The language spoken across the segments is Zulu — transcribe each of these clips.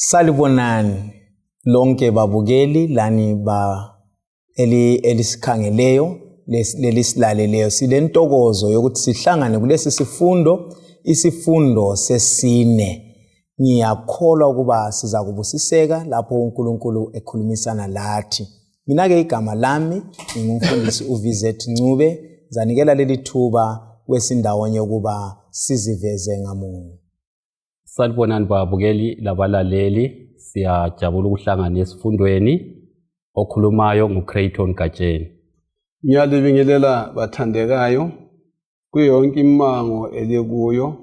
Salibonani lonke babukeli lani elisikhangeleyo lelisilaleleyo. Silentokozo yokuthi sihlangane kulesi isifundo sesine. Ngiyakholwa ukuba siza kubusiseka lapho uNkulunkulu ekhulumisana lathi. Mina-ke igama lami ngingumfundisi uVizet Ncube, zanikela leli thuba kwesindawonye ukuba siziveze ngamunye. Salibonani babukeli labalaleli, siyajabula ukuhlangana esifundweni okhulumayo nguCrayton Gatsheni. Ngiyalibingelela bathandekayo kuyonke imango elikuyo.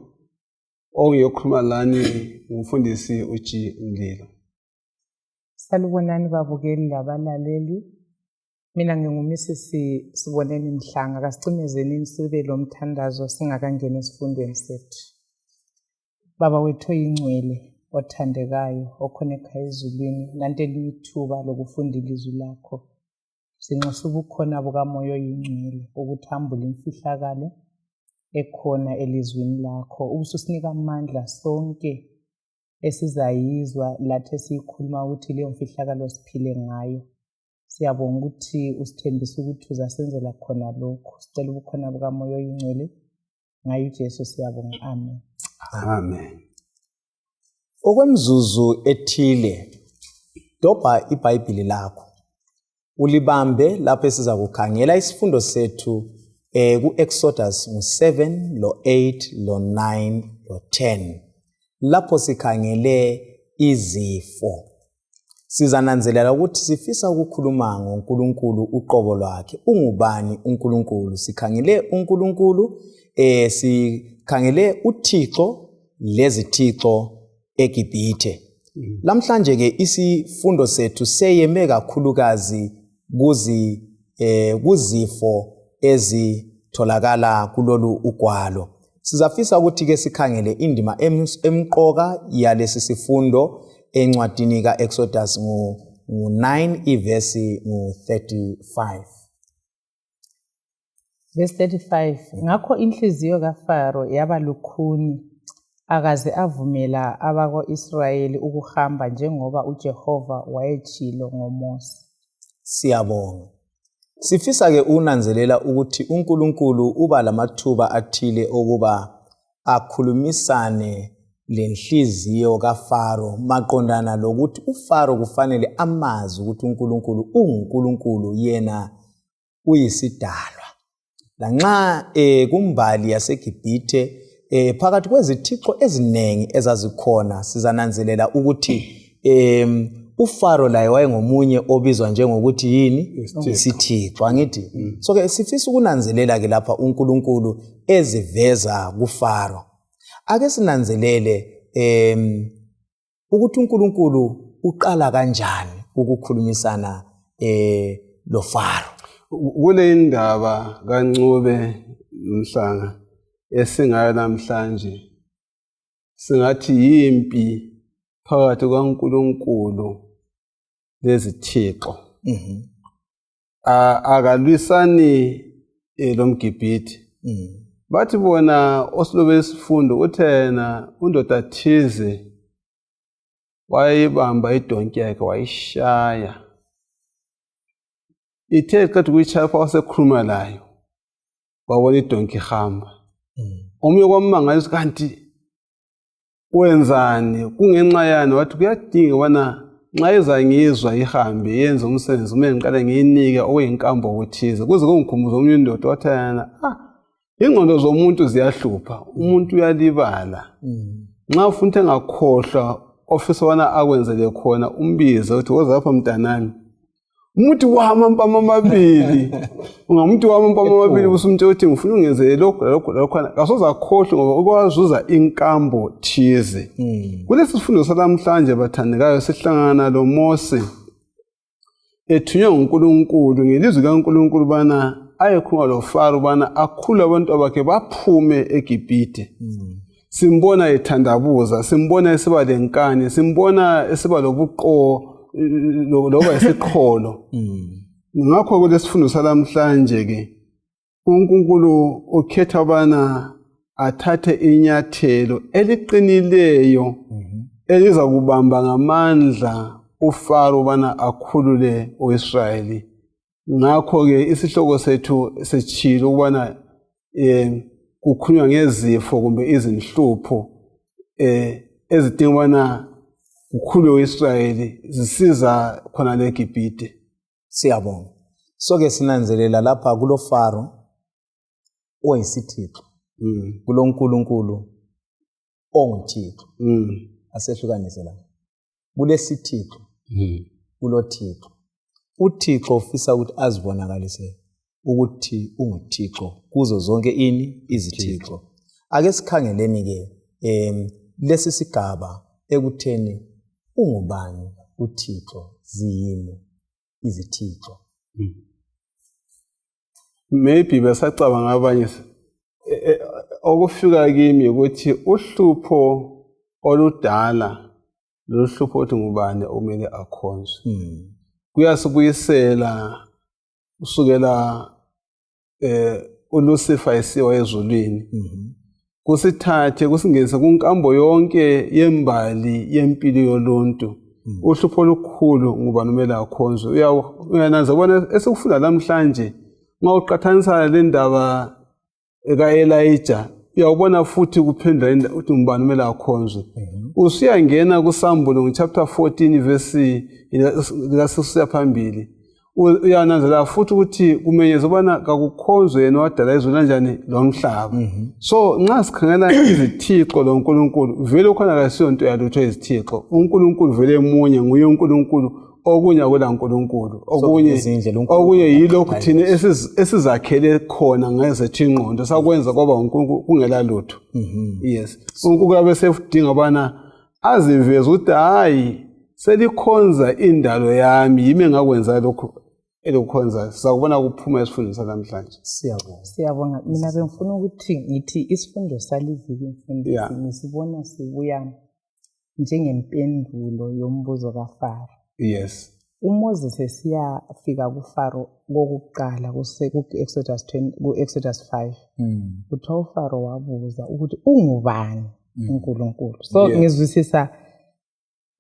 Ongiyokhuluma lani ngumfundisi uG Mlilo. Salibonani babukeli labalaleli. Mina nginguMisisi Siboneni Mhlanga. Kasicimezeni sibe lo mthandazo singakangena esifundweni sethu. Baba wethu oyingcwele othandekayo okhoneka ezulwini, lanteli ithuba lokufunda ilizwi lakho. Sinxusa ubukhona bukamoya oyingcwele ukuthambula imfihlakalo ekhona elizwini lakho. Ubususinika amandla sonke esizayizwa lathi sikhuluma ukuthi leyo mfihlakalo siphile ngayo. Siyabonga ukuthi usithembisa ukuthi uzasenzela khona lokho. Sicela ubukhona bukamoya oyingcwele ngayo uJesu siyabonga. Amen. Amen. Okwemzuzu ethile, dobha iBhayibheli lakho. Ulibambe lapho esiza kukhangela isifundo sethu ku-Exodus 7, lo 8, lo 9, lo 10. Lapho sikhangele izifo. Sizananzelela ukuthi sifisa ukukhuluma ngoNkulunkulu uqobo lwakhe. Ungubani uNkulunkulu? Sikhangele uNkulunkulu, sikhangele uThixo lezithixo eGibhithe. Lamhlanje ke isifundo sethu seyeme kakhulukazi kuzifo ezitholakala kulolu ugwalo. Sizafisa ukuthi ke sikhangele indima emqoka yalesi sifundo encwadini kaExodus ngu-9 ivesi ngu-35. Verse 35. Ngakho inhliziyo kaFaro yaba lukhuni, akaze avumela abako-Israyeli ukuhamba njengoba uJehova wayetshilo ngoMose. Siyabonga. Sifisa ke unanzelela ukuthi uNkulunkulu uba lamathuba athile okuba akhulumisane lenhliziyo kaFaro maqondana lokuthi uFaro kufanele amazi ukuthi uNkulunkulu unguNkulunkulu, yena uyisidalwa. Lanxa kumbali yaseGibhithe phakathi kwezithixo eziningi ezazikhona, sizananzelela ukuthi uFaro laye wayengomunye obizwa njengokuthi yini? Isithixo, angithi? So ke sifisa ukunanzelela ke lapha uNkulunkulu eziveza kuFaro. Ake sinanzelele ukuthi uNkulunkulu uqala kanjani ukukhulumisana lo Faro. Kule indaba kaNcube Mhlanga esingayo namhlanje, singathi yimpi phakathi kaNkulunkulu lezithixo. Akalwisani lo mGibhithe. Bathi bona osilobe isifundo uthena undoda thize wayibamba idonki yakhe wayishaya. Ithe qeda ukuyishaya wasekhuluma layo, wabona idonki ihamba. Omunye kwamangaliso, kanti wenzani? Kungenxa yani? Wathi kuyadinga bona nxa ezangizwa ihambe yenze umsebenzi kumele ngiqale ngiyinike okuyinkambo okuthize. Kuze kungikhumbuze omunye indoda wathi yana, ingqondo zomuntu ziyahlupha, umuntu uyalibala. Nxa ufuna ukuthi engakhohlwa ofisa wana akwenzele khona, umbize uthi woza lapha mntanami, umuntu wami ampama amabili. Ungamuntu wami ampama amabili usumuntu uthi ngifuna ungenzele lokho kasoze akhohlwe ngoba ukwazuza inkambo thize. Kulesi sifundo salamhlanje bathandekayo sihlangana lo Mose ethunywe nguNkulunkulu ngelizwi kaNkulunkulu bana ayekhuluma lo Faro bana akhule abantu bakhe baphume eGibhithe. Simbona ethandabuza, simbona esiba lenkani, simbona esiba lobuqo loba isiqholo. Ngakho kulesifundo salamhlanje ke uNkulunkulu ukhetha bana athathe inyathelo eliqinileyo eliza kubamba ngamandla uFaro bana akhulule uIsrayeli. Ngakho ke isihloko sethu sechilo ubana kukhulunywa ngezifo kumbe izinhlupho ezidinga ubana kukhulule uIsrayeli zisiza khona leGibhite. Siyabonga. Soke sinanzelela lapha kulo Faro oyisithixo. Kulo nkulunkulu onguthixo. Asehlukanise la. Kulesithixo. Kulo thixo. UThixo ufisa ukuthi azibonakalise ukuthi unguthixo kuzo zonke izithixo. Ake sikhangeleni ke lesi sigaba ekutheni ungubani uThixo ziyini izithixo. Maybe besacabanga abanye okufika kimi ukuthi uhlupho oludala lohlupho othi ngubani omele akhonzwe. Kuyasibuyisela usukela uLucifer esiwa ezulwini. Kusithathe kusingenise kunkambo yonke yembali yempilo yoluntu. Uhlupho olukhulu ngubani omele akhonzwe. Uyananza bona esikufunda namhlanje mawuqathanisa le ndaba kaElijah uyabona futhi kuphendula ukuthi ngubani omele akhonzwe. Usuyangena kuSambulo chapter 14 verse lasiya phambili. Uyananzela futhi ukuthi kumenyeza ubana kakukhonzwe yena wadala izulu kanjani lomhlaba. So nxa sikhangela izithixo loNkulunkulu vele khona akasiyo into yalutho izithixo. uNkulunkulu vele emunye nguye uNkulunkulu okunye akulaNkulunkulu. Okunye yilokhu thina esizakhele khona ngezethu ingqondo sakwenza kwaba uNkulunkulu kungela lutho. Yes. uNkulunkulu abesefudinga bana aziveze ukuthi hayi selikhonza indalo yami yimi engakwenza lokho elokhonza. Sakubona kuphuma isifundo sanamhlanje. Siyabonga. Mina bengifuna ukuthi ngithi isifundo saliviki imfundo sibona sibuya njengempendulo yombuzo kaFaro. Yes. uMoses esiyafika kuFaro kokuqala ku-Exodus 5 kuthiwa uFaro wabuza ukuthi ungubani uNkulunkulu. So ngizwisisa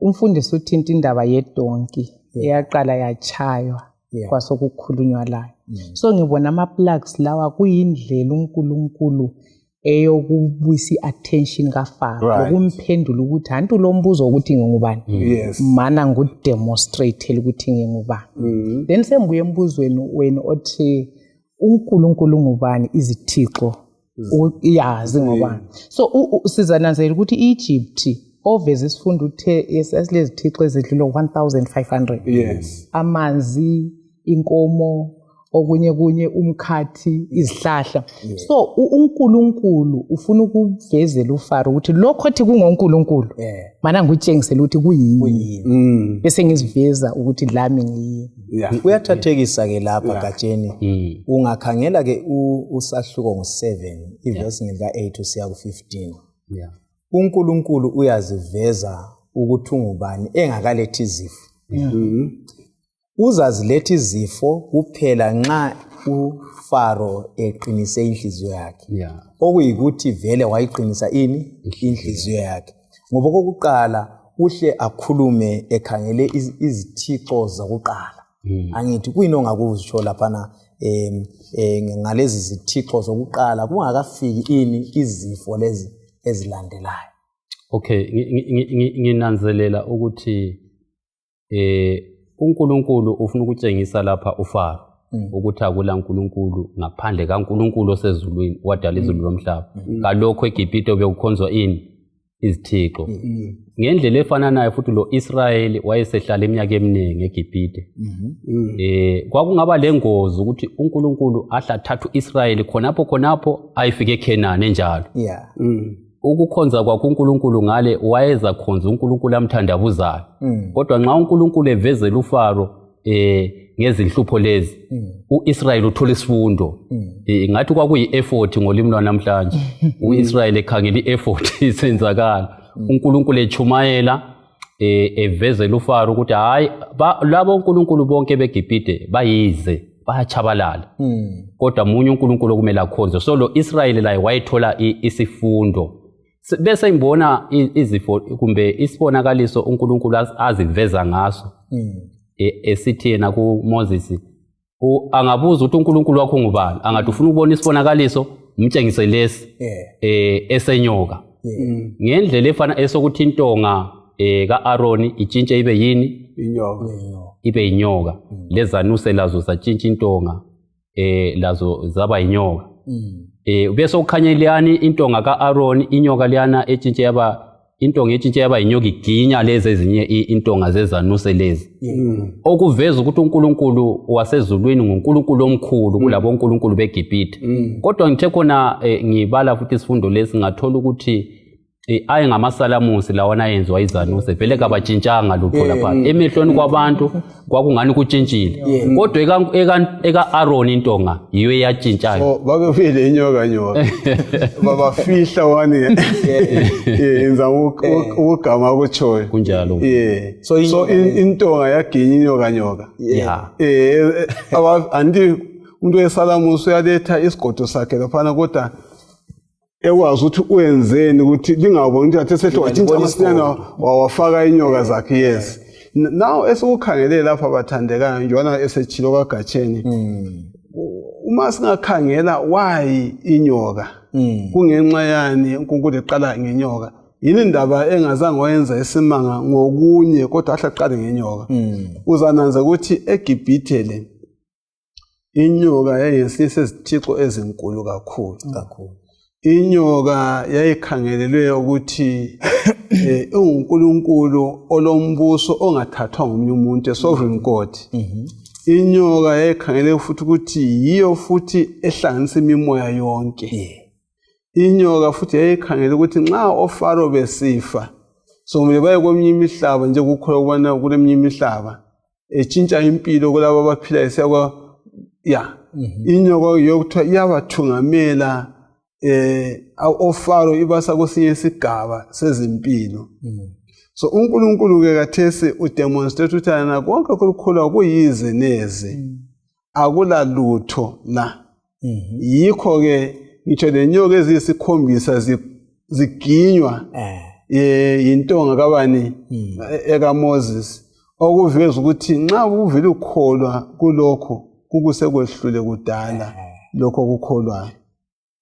umfundisi uthinta indaba yedonki eyaqala yachaywa kwasokukhulunywa layo. So ngibona ama-plugs lawa kuyindlela uNkulunkulu eyokubuyisa i-attention kaFaro ukumphendula ukuthi anti lo mbuzo ukuthi ngingubani mana ngudemonstrate ukuthi ngingubani. Then sembuye embuzweni wena othi uNkulunkulu ngubani izithixo uyazi ngobani. So sizananzelela ukuthi iEgypt oveze isifunda uthe esilezi thixo ezidlula 1500. Amanzi, inkomo, okunye umkhathi, izihlahla. So uNkulunkulu ufuna ukuvezela uFaro ukuthi lokho ethi kungoNkulunkulu mana ngikutshengisela ukuthi kuyini. Bese ngiziveza ukuthi lami ngiyini. Uyathathekisa ke lapha Gatsheni. Ungakhangela ke usahluko ngo7 iverse ngika 8 usiya ku15. uNkulunkulu uyaziveza ukuthi ungubani engakalethi izifo. Uzaziletha izifo kuphela nxa uFaro eqinise inhliziyo yakhe. Okuyikuthi vele wayiqinisa inhliziyo yakhe. Ngoba kokuqala uhle akhulume ekhangele izithixo zokuqala. Angithi kuyini ongakuzisho laphana ngalezi zithixo zokuqala kungakafiki izifo lezi ezilandelayo. Okay, nginanzelela ukuthi uNkulunkulu ufuna ukutshengisa lapha uFaro ukuthi akula uNkulunkulu ngaphandle kaNkulunkulu osezulwini wadala izulu lomhlaba. Kalokho eGibhite bekukhonzwa izithixo. Ngendlela efananayo futhi lo Israyeli wayesehlala iminyaka eminingi eGibhite. Kwakungaba lengozi ukuthi uNkulunkulu ahlathatha uIsrayeli khonapho ayifike eKhenani enjalo. Ukukhonza kwakho uNkulunkulu ngale wayeza khonza uNkulunkulu amthandabuzayo. Kodwa nxa uNkulunkulu evezela uFaro ngezinhlupho lezi uIsrayeli uthola isifundo. Ngathi kwakuyi effort ngolimi lwanamhlanje. uIsrayeli ekhangela ieffort isenzakala. uNkulunkulu echumayela evezela uFaro ukuthi hayi labo uNkulunkulu bonke beGibhite bayize bayachabalala. Kodwa munye uNkulunkulu okumele akhonzwe. So lo Israyeli la wayethola isifundo bese ngibona izifo kumbe isibonakaliso uNkulunkulu aziveza ngaso esithi yena kuMoses angabuza ukuthi uNkulunkulu wakho ngubani, angathi ufuna ukubona isibonakaliso umtshengise lesi esenyoka ngendlela efana esokuthi intonga kaAaroni itshintshe ibe yini, ibe inyoka, lezanuse lazo zatshintsha intonga lazo zaba inyoka. Bese ukukhanya liyani intonga kaAaroni, inyoka liyana etshintshe yaba intonga etshintshe yaba inyoka iginya lezi ezinye intonga zezanuse lezi. Okuveza ukuthi uNkulunkulu wasezulwini nguNkulunkulu omkhulu kulabo uNkulunkulu beGibhithe. Kodwa ngithe khona ngibala futhi isifundo lesi ngathola ukuthi aye ngamasalamusi lawana yenziwa izanuse vele kabatshintshanga lutho lapha emehlweni kwabantu kwakungani kutshintshile, kodwa eka Aaron intonga yiyo eyatshintshayo. Bakufile inyoka babafihla wani yenza ukugama kutshoyo kunjalo. So intonga yaginya inyoka andi umuntu wesalamusi uyaletha isigodo sakhe laphana kodwa ekwazi ukuthi wenzeni ukuthi lingaboni ukuthi athe sehle watshintsha amasinyana wawafaka inyoka zakhe. Yes, now esikukhangele lapha bathandekayo njalo esechilo kaGatsheni, uma singakhangela why inyoka kungenxa yani uNkulunkulu eqala ngenyoka, yini indaba engazange wayenza isimanga ngokunye kodwa ahle aqale ngenyoka. Uzananza ukuthi eGibhithe le inyoka yayisesizithixo ezinkulu kakhulu. Inyoka yayikhangelelwe ukuthi uNkulunkulu olombuso ongathathwa ngomunye umuntu, sovereign God. Inyoka yayikhangelelwe futhi ukuthi yiyo futhi ehlanganisa imimoya yonke. Inyoka futhi yayikhangelelwe ukuthi nxa oFaro besifa sokumele baye kweminye imihlaba nje kukholwa ukubana kuleminye imihlaba etshintsha impilo kulabo abaphila isiya inyoka yokuthiwa iyabathungamela oFaro ibasa kwesinye isigaba sezimpilo. So uNkulunkulu ke kathesi udemonstrate ukuthi yena konke okukhulu kuyize neze, akula lutho la. Yikho ke ngitsho lenyoka eziyisikhombisa ziginywa yintonga kabani ekaMoses, okuveza ukuthi nxa uvele ukholwa kulokho kukusekwehlule kudala lokho kukholwayo.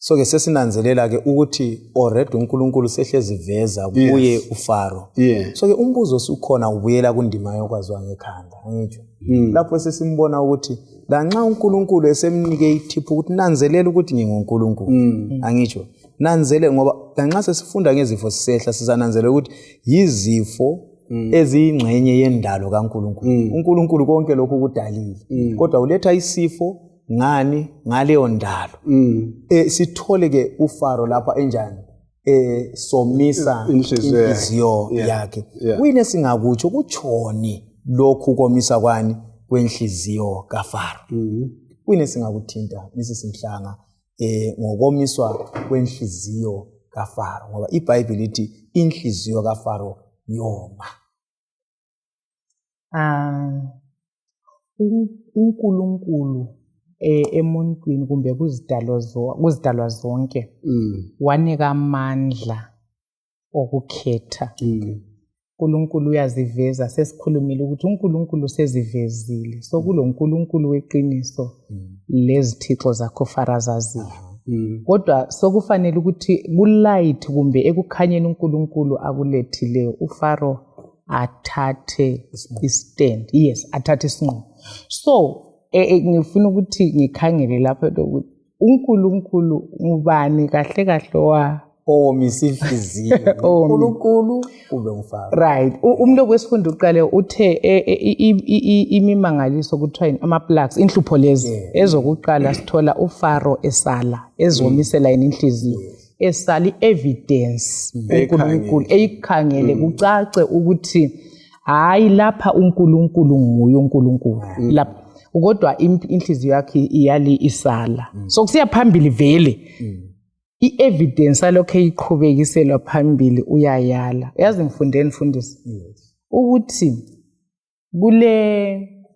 So ke sesinanzelela ke ukuthi already uNkulunkulu sehlezi veza kuye uFaro. So ke umbuzo usukhona ubuyela kundima yokwaziwa ngekhanda, angitsho lapho sesimbona ukuthi la nxa uNkulunkulu esemnike ithiphu ukuthi nanzelela ukuthi nginguNkulunkulu, angitsho nanzele ngoba nxa sesifunda ngezifo sisehla sizananzelela ukuthi yizifo eziyingxenye yendalo kaNkulunkulu. uNkulunkulu konke lokhu kudalile, kodwa uletha isifo ngani ngaleyo ndalo. Sithole ke uFaro lapha enjani somisa inhliziyo yakhe. Kuyini singakutsho kutshoni lokhu komisa kwani kwenhliziyo kaFaro? Kuyini singakuthinta lesisimhlanga ngokomiswa kwenhliziyo kaFaro, ngoba iBhayibheli lithi inhliziyo kaFaro yoma. uNkulunkulu emuntwini kumbe kuzidalwa zonke wanika amandla okukhetha. uNkulunkulu uyaziveza, sesikhulumile ukuthi uNkulunkulu sezivezile. So kulo uNkulunkulu weqiniso lezithixo zakho uFaro azaziyo. Kodwa sokufanele ukuthi kulight kumbe ekukhanyeni uNkulunkulu akulethileyo uFaro athathe istand. Yes, athathe isinqumo. So ngifuna ukuthi ngikhangele lapho ukuthi uNkulunkulu ngubani kahle kahle omisa inhliziyo uNkulunkulu kube uFaro. Right. Umuntu okwesifunda uqale uthe imimangaliso kuthiwa ama-plagues, inhlupho lezi ezokuqala sithola uFaro esala ezomisela yena inhliziyo, esala i-evidence uNkulunkulu eyikhangele kucace ukuthi hayi lapha uNkulunkulu nguye uNkulunkulu lapha, kodwa inhliziyo yakhe iyali isala. So kusiya phambili vele i-evidence alokho eyiqhubekiselwa phambili uyayala. Yazi ngifundeni mfundisi ukuthi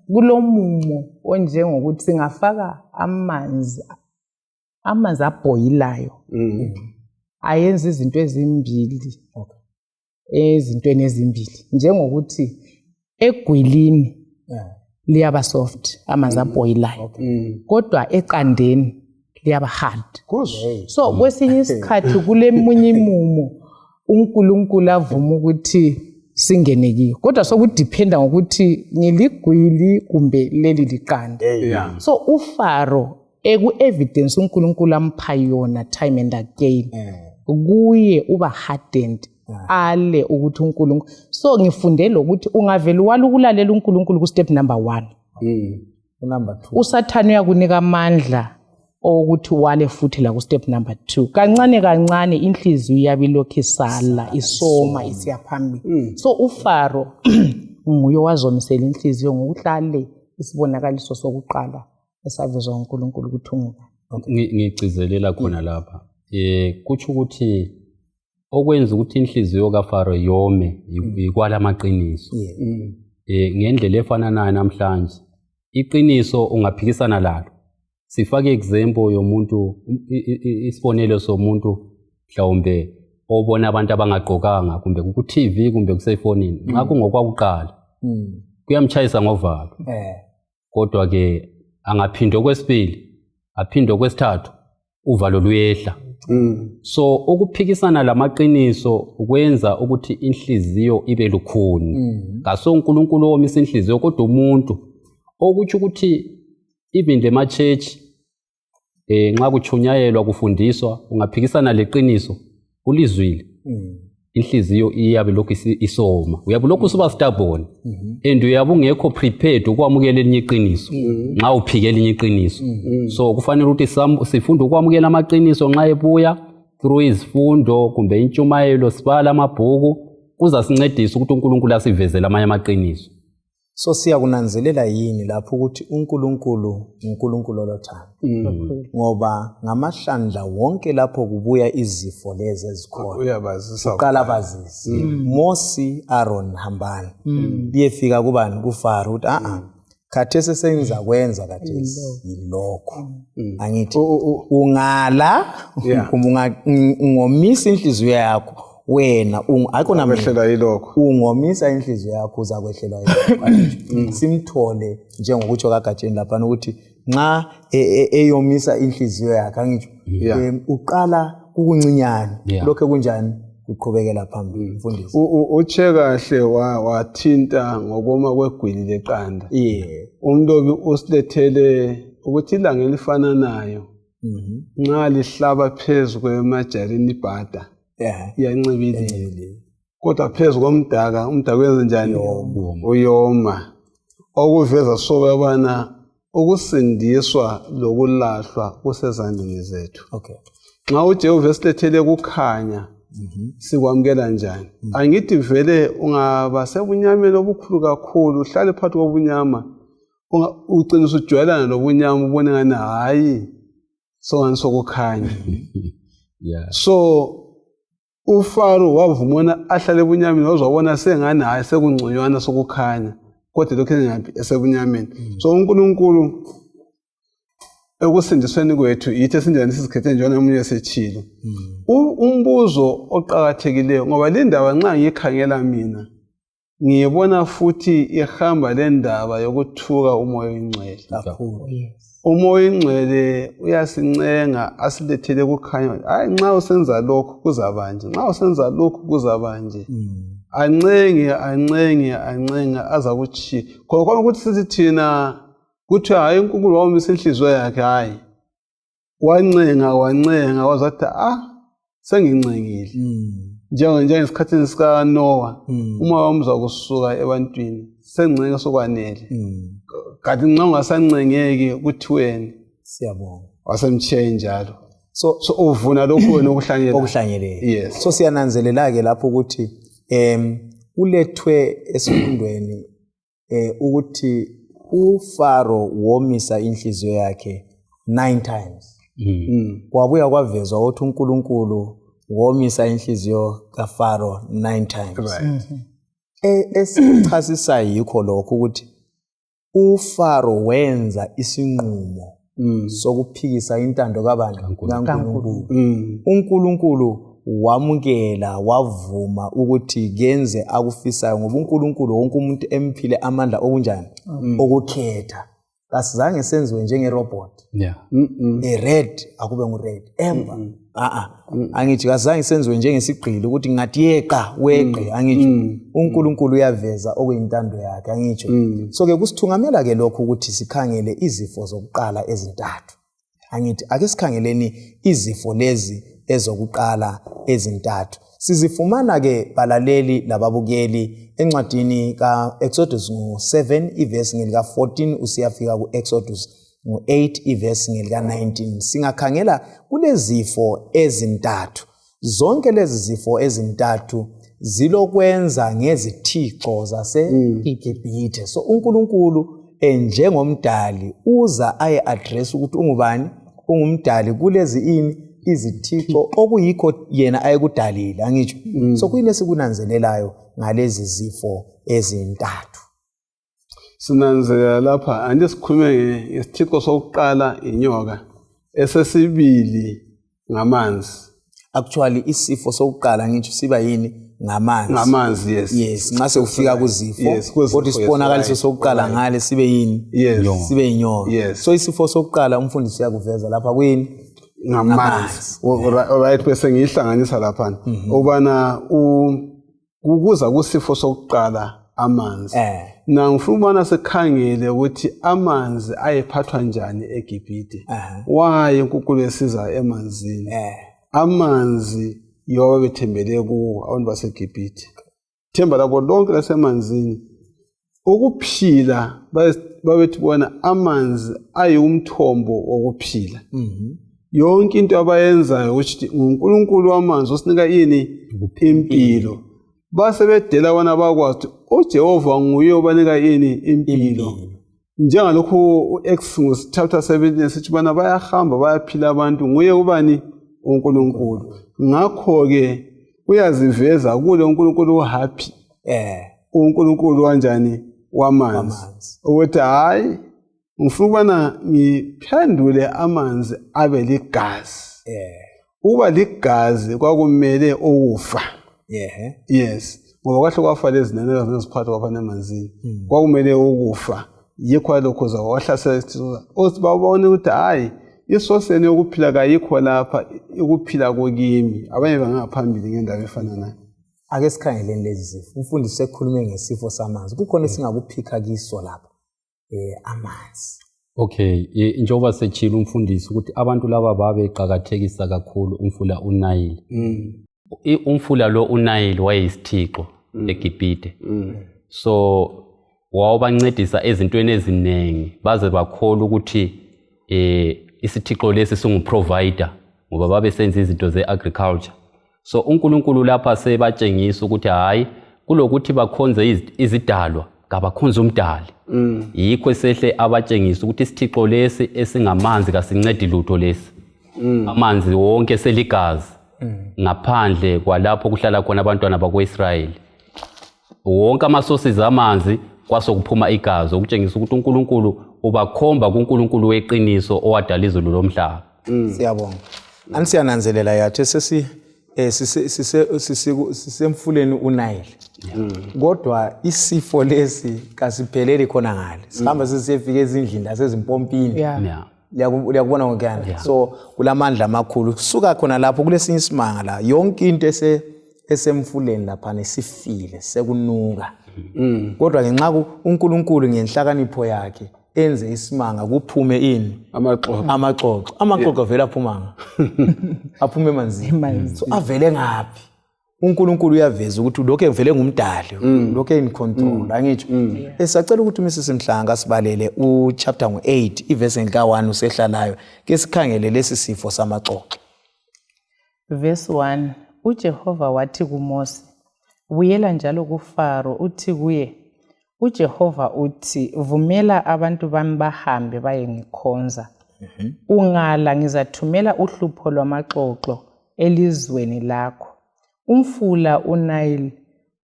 kulomumo onjengokuthi singafaka amanzi abhoyilayo ayenza izinto ezimbili ezintweni ezimbili njengokuthi egwilini liyaba soft amanzi aboyilayo kodwa eqandeni liyaba hard. So kwesinye isikhathi kule munye imumo uNkulunkulu avuma ukuthi singene kiyo kodwa sokudependa ngokuthi ngiligwili kumbe leli liqanda. So uFaro eku-evidence uNkulunkulu ampha yona time and again kuye uba hardened ale ukuthi uNkulunkulu. So ngifundele ukuthi ungavela walukulalela uNkulunkulu ku step number 1 number 2 uSathane uyakunika amandla ukuthi wale futhi la ku step number 2 kancane kancane inhliziyo iyabilokhu isala isoma isiyaphambili. So uFaro nguye wazomisela inhliziyo ngokuhlale isibonakaliso sokuqala esavezwa uNkulunkulu ukuthi ngicizelela khona lapha kuthi ukuthi okwenza ukuthi inhliziyo kaFaro yome ikwala amaqiniso ngendlela efananayo namhlanje iqiniso ungaphikisana lalo. Sifake example yomuntu isibonelo somuntu mhlawumbe obona abantu abangaqokanga kumbe ku TV kumbe kusefonini nxa kungokwakuqala kuyamchayisa ngovalo kodwa ke angaphindwa okwesibili aphindwa okwesithathu uvalo luyehla. So ukuphikisana lamaqiniso ukwenza ukuthi inhliziyo ibe lukhuni kaso uNkulunkulu omisa inhliziyo kodwa umuntu okuthi ukuthi even le church nxa kuchunyayelwa kufundiswa ungaphikisana leqiniso ulizwile inhliziyo iyabe lokhu isoma uyabe lokhu usuba stubborn and uyabe ungekho prepared ukwamukela elinye iqiniso nxa uphike elinye iqiniso. So kufanele ukuthi sifunde ukwamukela amaqiniso nxa ebuya through izifundo kumbe intshumayelo sibala amabhuku kuzasincedisa ukuthi uNkulunkulu asivezele amanye amaqiniso. So siyakunanzelela yini lapho ukuthi uNkulunkulu olothando ngoba ngamahlandla wonke lapho kubuya izifo lezi ezikhona uyabazisa uqala bazisi Mosi Aaron hambani biyefika kubani kuFaro ukuthi khathesi sengiza kwenza khathesi yilokho angithi ungala ungomisa inhliziyo yakho wena ayikho namehlela yilokho ungomisa inhliziyo yakho uza kwehlelwa yilokho. Simthole njengokuthi kaGatsheni lapha ukuthi nxa eyomisa inhliziyo yakhe angithi uqala kukuncinyane lokho kunjani kuqhubekela phambili mfundisi. Uche kahle wathinta ngokoma kwegwili leqanda umlobi usilethele ukuthi ilanga elifananayo nxa lihlaba phezulu kwemajarini ibhada iyancibilile kodwa phezulu komdaka wenza njani uyoma okuveza sobana ukusindiswa lokulahlwa kusezandleni zethu. Nxa uJehova esilethele kukhanya sikwamukela njani angithi vele ungaba sebunyameni obukhulu kakhulu uhlale phakathi kobunyama ugcina usujwayelana nobunyama ubone ngani hayi songani sokukhanya. So uFaro wavumona ahlale ebunyameni wazobona sengani hayi sekungconywana sokukhanya kodwa lokho engaphi esebunyameni. So uNkulunkulu ekusindisweni kwethu yithi esinjani sizikhethe njalo omunye sechilo umbuzo oqhakathekileyo ngoba le ndaba nxa ngikhangela mina ngiyibona futhi ihamba le ndaba yokuthuka umoya oyingcwele kakhulu. Umoya oyingcwele uyasincenga asilethele kukhanya hayi nxa usenza lokho kuzabanje nxa usenza lokho kuzabanje ancenge aza kuchiya khona ukuthi sithi thina kuthi hayi uNkulunkulu wawumisa inhliziyo yakhe hayi wancenga wazathi sengincengile njengesikhathini sika Noah umoya wami uzakusuka ebantwini sengincenga sokwanele kanti nxa ungasancengeki kuthiweni siyabonga wasemtshiya njalo. So uvuna lokho wena okuhlanyelele. So siyananzelela ke lapho ukuthi ulethwe esifundweni ukuthi uFaro womisa inhliziyo yakhe 9 times. Kwabuya kwavezwa ukuthi uNkulunkulu womisa inhliziyo kaFaro 9 times. Esichasisa yikho lokho ukuthi uFaro wenza isinqumo sokuphikisa intando kaBani kaNkulunkulu. uNkulunkulu wamukela wavuma ukuthi kenze akufisayo ngoba uNkulunkulu wonke umuntu emphile amandla okunjani okukhetha kasizange senziwe njengerobot red akube ngured emba angithi kasizange senziwe njengesigqili ukuthi ngathi yeqa weqe angithi uNkulunkulu uyaveza okuyintando yakhe angithi so ke kusithungamela ke lokho ukuthi sikhangele izifo zokuqala ezintathu angithi ake sikhangeleni izifo lezi ezokuqala ezintathu sizifumana ke balaleli lababukeli encwadini kaExodus ngo7 ivesi ngelika 14 usiyafika kuExodus ngo8 ivesi ngelika 19 singakhangela kulezifo ezintathu zonke lezi zifo ezintathu zilokwenza ngezithixo zaseGibhithe so uNkulunkulu njengomdali uza aye address ukuthi ungubani ungumdali kulezi izithixo okuyikho yena ayekudalile angitsho so kuyini sikunanzelelayo ngalezi zifo ezintathu sinanzelela lapha ande sikhulume ngesithixo sokuqala inyoka esesibili ngamanzi actually isifo sokuqala ngitsho siba yini ngamanzi yes nxa sekufika kuzifo kodwa isibonakaliso sokuqala ngale sibe yini sibe inyoka so isifo sokuqala umfundisi uyakuveza lapha kuyini ngamanzi alright bese ngihlanganisa lapha ubana ukuza kusifo sokuqala amanzi na ngifuna sikhangele ukuthi amanzi ayephathwa njani eGibhithe why uNkulunkulu esiza emanzini amanzi yoba bethembele kuwo abantu baseGibhithe themba labo lonke lasemanzini ukuphila babethi bona amanzi ayumthombo wokuphila yonke into abayenzayo ukuthi uNkulunkulu wamanzi usinika yini impilo base bedela wana bakwazi uJehova nguye obanika yini impilo njengalokho uExodus chapter 17 sithi bana bayahamba bayaphila abantu nguye ubani uNkulunkulu ngakho ke uyaziveza kule uNkulunkulu happy uNkulunkulu kanjani wamanzi ukuthi hayi ngifuna ubana ngiphendule amanzi abe ligazi uba ligazi kwakumele ukufa yes ngoba kwahle kwafa lezi nanela zeziphatha kwafana emanzini kwakumele ukufa yikho lokho zawahlasela isithixo osibabone ukuthi hayi isoseni yokuphila kayikho lapha ukuphila kokimi abanye bangaphambili ngendaba efana nayo ake sikhangeleni lezi zifo umfundisi ekhulume ngesifo samanzi kukhona singakuphika kiso lapha amanzi okay njengoba sechila umfundisi ukuthi abantu laba babeqhakathekisa kakhulu umfula uNile umfula lo uNile wayisithixo eGibhithe so wawabancedisa ezintweni ezinengi baze bakholwa ukuthi isithixo lesi singuprovider ngoba babesenza izinto zeagriculture so uNkulunkulu lapha sebatshengisa ukuthi hayi kulokuthi bakhonze izidalwa kabakhonza umdali yikho esehle abatshengisa ukuthi isithixo lesi esingamanzi kasincedi lutho lesi amanzi wonke seligazi ngaphandle kwalapho kuhlala khona abantwana bakwaIsrayeli wonke amasources amanzi kwasokuphuma igazi ukutshengisa ukuthi uNkulunkulu ubakhomba kuNkulunkulu weqiniso owadala izulu lomhlaba siyabonga anisiyananzelela yathi sisemfuleni uNile kodwa isifo lesi kasipheleli khona ngale sihamba sisifike ezindlini lasezimpompini uyakubona ngokuyana so kulamandla amakhulu kusuka khona lapho kulesinye isimanga la yonke into esemfuleni lapha nesifile sekunuka kodwa ngenxa uNkulunkulu ngenhlakanipho yakhe enze isimanga kuphume ini amaxoxo vela aphumanga aphume emanzini so avele ngaphi uNkulunkulu uyaveza ukuthi lokho evele ngumdali lokho in control angitsho esacela ukuthi uMrs Mhlanga sibalele uchapter ngo8 ivesi ngelika1 usehlalayo ke sikhangele lesi sifo samaxoxo verse 1 uJehova wathi kuMose buyela njalo kuFaro uthi kuye uJehova uthi vumela abantu bami bahambe baye ngikhonza ungala ngizathumela uhlupho lwamaxoxo elizweni lakho umfula uNile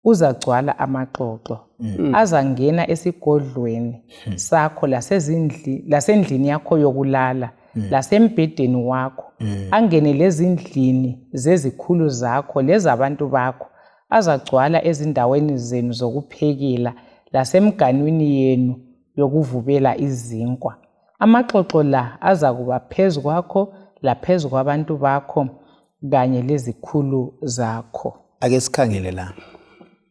uzagcwala amaxoxo azangena esigodlweni sakho lasendlini yakho yokulala lasembhedeni wakho angene lezindlini zezikhulu zakho lezabantu bakho azagcwala ezindaweni zenu zokuphekela lasemganwini yenu yokuvubela izinkwa. Amaxoxo la azakuba phezu kwakho laphezu kwabantu bakho kanye lezikhulu zakho. Ake sikhangele la.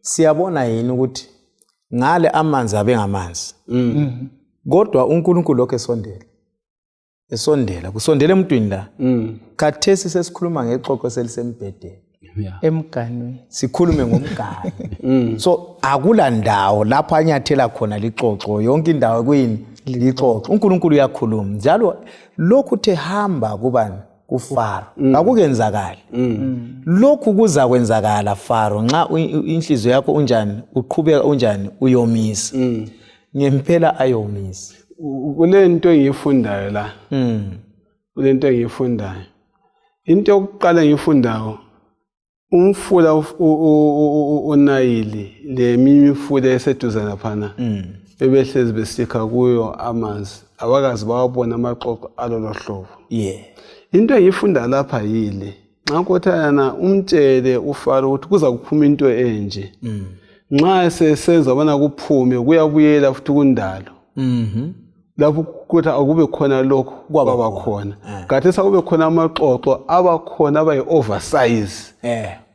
Siyabona yini ukuthi ngale amanzi abengamanzi. Kodwa uNkulunkulu lokho esondela kusondela emntwini la. Khathesi sesikhuluma ngexoxo selisembhedeni. Emganwini Sikhulume ngomgani. So akula ndawo lapho anyathela khona lixoxo, yonke indawo kuyini lixoxo. uNkulunkulu uyakhuluma. Njalo lokhu uthe hamba kubani? kuFaro. Akukenzakala. Lokhu kuza kwenzakala Faro nxa inhliziyo yakho unjani, uqhubeka unjani, uyomisa. Ngempela ayomisa. Kulento engiyifundayo la. Kulento engiyifundayo. Into yokuqala engiyifundayo umfula uNayili leminye imfula eseduze laphana. Bebehlezi besikha kuyo amanzi. Abakazi bawabona amaxoxo alolo hlobo. Into engifunda lapha yile nxa kothana umtshele uFaro ukuthi kuza kuphuma into enje. Nxa sesenza bona kuphume kuyabuyela futhi kundalo. Lapho kuthi akube khona lokho kwaba khona. Kanti sakube khona amaxoxo abakhona abayi oversize.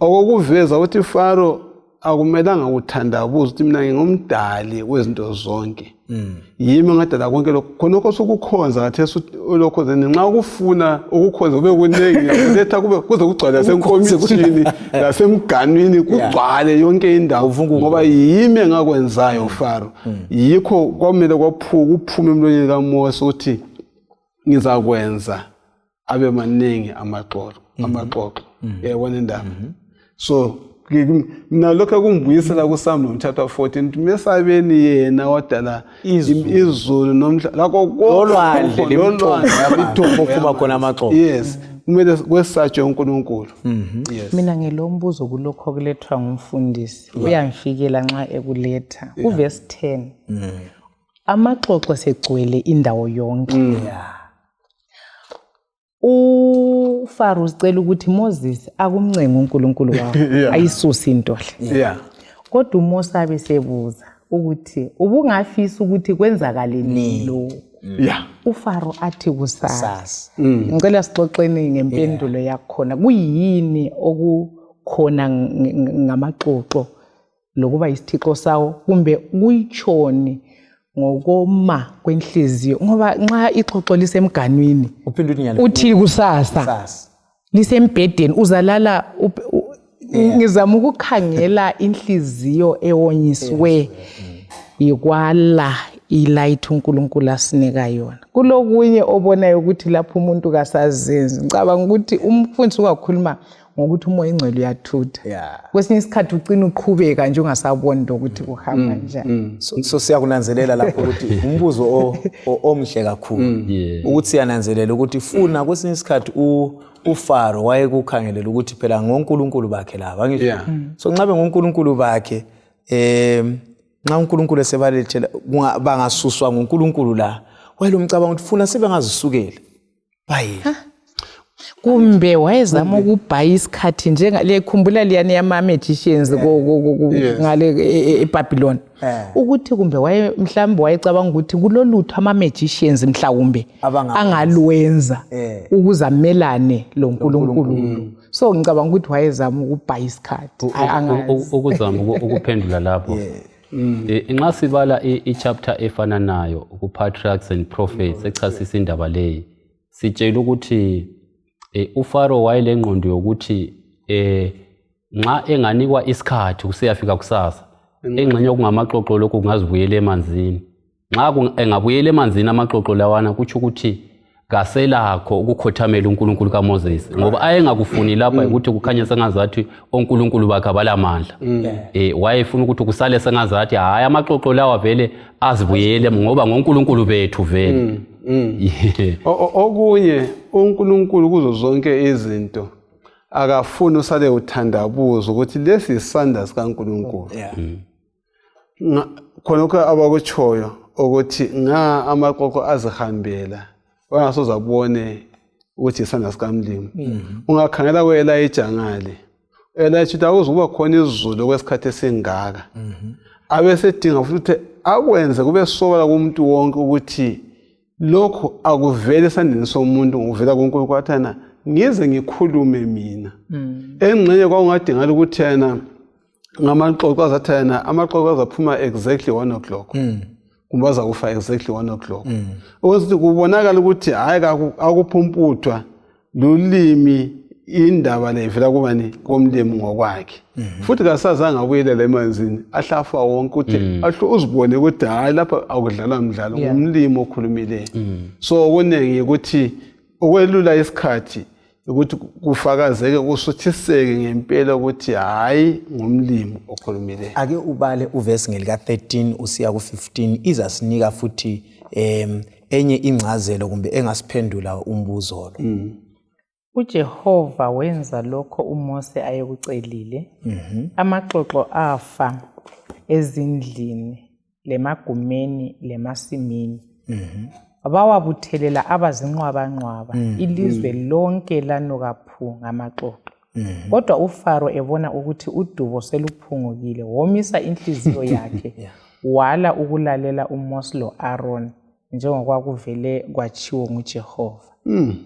Okuveza ukuthi uFaro akumelanga ukuthandabuza ukuthi mina ngingumdali wezinto zonke. Yimi ngadala konke lokho khonoko sokukhonza ngathi lokho zeni nxa ukufuna ukukhonza kube kunengi letha kube kuze kugcwala lasenkomitini lasemganwini kugcwale yonke indawo ngoba yimi engakwenzayo uFaro. Yikho kwamele kuphume emlonyeni kaMose ukuthi ngizakwenza abe maningi amaxoxo. Yabona indaba. So nalokho kungibuyisela kuSamuel chapter 14 mesabeni yena wadala izulu nomhlaba lakho olwandle lemithombo kuba khona amaxoxo. Yes, kumele kwesatshwe uNkulunkulu. Yes. Mina ngelombuzo kulokho okulethwa ngumfundisi uyangifikela nxa ekuletha uverse 10. Amaxoxo segcwele indawo yonke. uFaro ucela ukuthi Moses akumncenga uNkulunkulu wakho ayisusa into le. Kodwa uMose abesebuza ukuthi ubungafisa ukuthi kwenzakale nini lo. uFaro athi kusasa. Ngicela sixoxeni ngempendulo yakhona. Kuyini okukhona ngamaxoxo lokuba isithixo sawo kumbe kuyitshoni ngokoma kwenhliziyo ngoba nxa ixoxo lisemganwini uthi kusasa lisembhedeni uzalala ngizama ukukhangela inhliziyo ewonyiswe yikwala ilight uNkulunkulu asinika yona. Kulokunye obonayo ukuthi lapho umuntu kasazenzi ngicabanga ukuthi umfundisi ukakhuluma ngokuthi umoya ingcwele uyathutha. Kwesinye isikhathi ucina uqhubeka nje ungasaboni ukuthi kuhamba njani. So siyakunanzelela lapho ukuthi umbuzo omhle kakhulu ukuthi siyananzelela ukuthi funa kwesinye isikhathi uFaro wayekukhangelela ukuthi phela ngoNkulunkulu bakhe laba ngisho. So nxabe ngoNkulunkulu bakhe nxa uNkulunkulu esebalethela bangasuswa ngoNkulunkulu la wayelomcabanga ukuthi funa sebengazisukela bayi. Kumbe wayezama ukubhaya isikhathi njengale khumbula liyani yama magicians ngale eBabylon ukuthi kumbe mhlawumbe wayecabanga ukuthi kulolutho ama magicians mhlawumbe angalwenza ukuze amelane loNkulunkulu. So ngicabanga ukuthi wayezama ukubhaya isikhathi ukuzama ukuphendula lapho. Nxa sibala ichapter efana nayo ku Patriarchs and Prophets echasisa indaba leyi sitshela ukuthi uFaro wayelengqondo yokuthi nxa enganikwa isikhathi kusiyafika kusasa engxenye okungamaxoxo lokho kungazibuyela emanzini. Nxa engabuyela emanzini amaxoxo lawana kuthi ukuthi kaselakho ukukhothamela uNkulunkulu kaMoses ngoba ayengakufuni lapha ukuthi kukhanye sengazathi oNkulunkulu bakhe abalamandla. Wayefuna ukuthi kusale sengazathi hayi amaxoxo lawa vele azibuyele ngoba ngoNkulunkulu bethu vele. Okunye uNkulunkulu kuzo zonke izinto akafuni usale uthandabuza ukuthi lesi isandla sikaNkulunkulu. Khonokho abakutshoyo ukuthi nga amaxoxo azihambela ongasoze abone ukuthi isandla sikamlimi. Ungakhangela kwe-Elijah ngale. Elijah uthi akuzukuba khona izulu kwesikhathi esingaka. Abesedinga futhi akwenze kube sobala kumuntu wonke ukuthi lokho akuvele esandleni somuntu nguvela kuNkulunkulu kwathana ngize ngikhulume mina. Engxenye kwakungadingala ukuthi yena ngamaxoxo azathana amaxoxo azaphuma exactly 1 o'clock. Kumbe azakufa exactly 1 o'clock. Ukuthi kubonakala ukuthi hayi akuphumputhwa lulimi indaba levela kubani komlimi ngokwakhe. Futhi kasazange abuyelela emanzini ahlafa wonke ukuthi ahlo uzibone ukuthi hayi lapha akudlala umdlalo ngumlimi okhulumileyo. So kunengi ukuthi okwelula isikhathi ukuthi kufakazeke kusuthiseke ngempela ukuthi hayi ngumlimi okhulumileyo. Ake ubale uverse ngelika 13 usiya ku15 izasinika futhi enye ingcazelo kumbe engasiphendula umbuzo lo. uJehova wenza lokho uMose ayekucelile. Amaxoxo afa ezindlini lemagumeni lemasimini. Bawabuthelela abazinqwabanqwaba. Ilizwe lonke lanuka phu ngamaxoxo. Kodwa uFaro ebona ukuthi udubo seluphungukile womisa inhliziyo yakhe wala ukulalela uMose lo-Aaron njengokwakuvele kwachiwo nguJehova.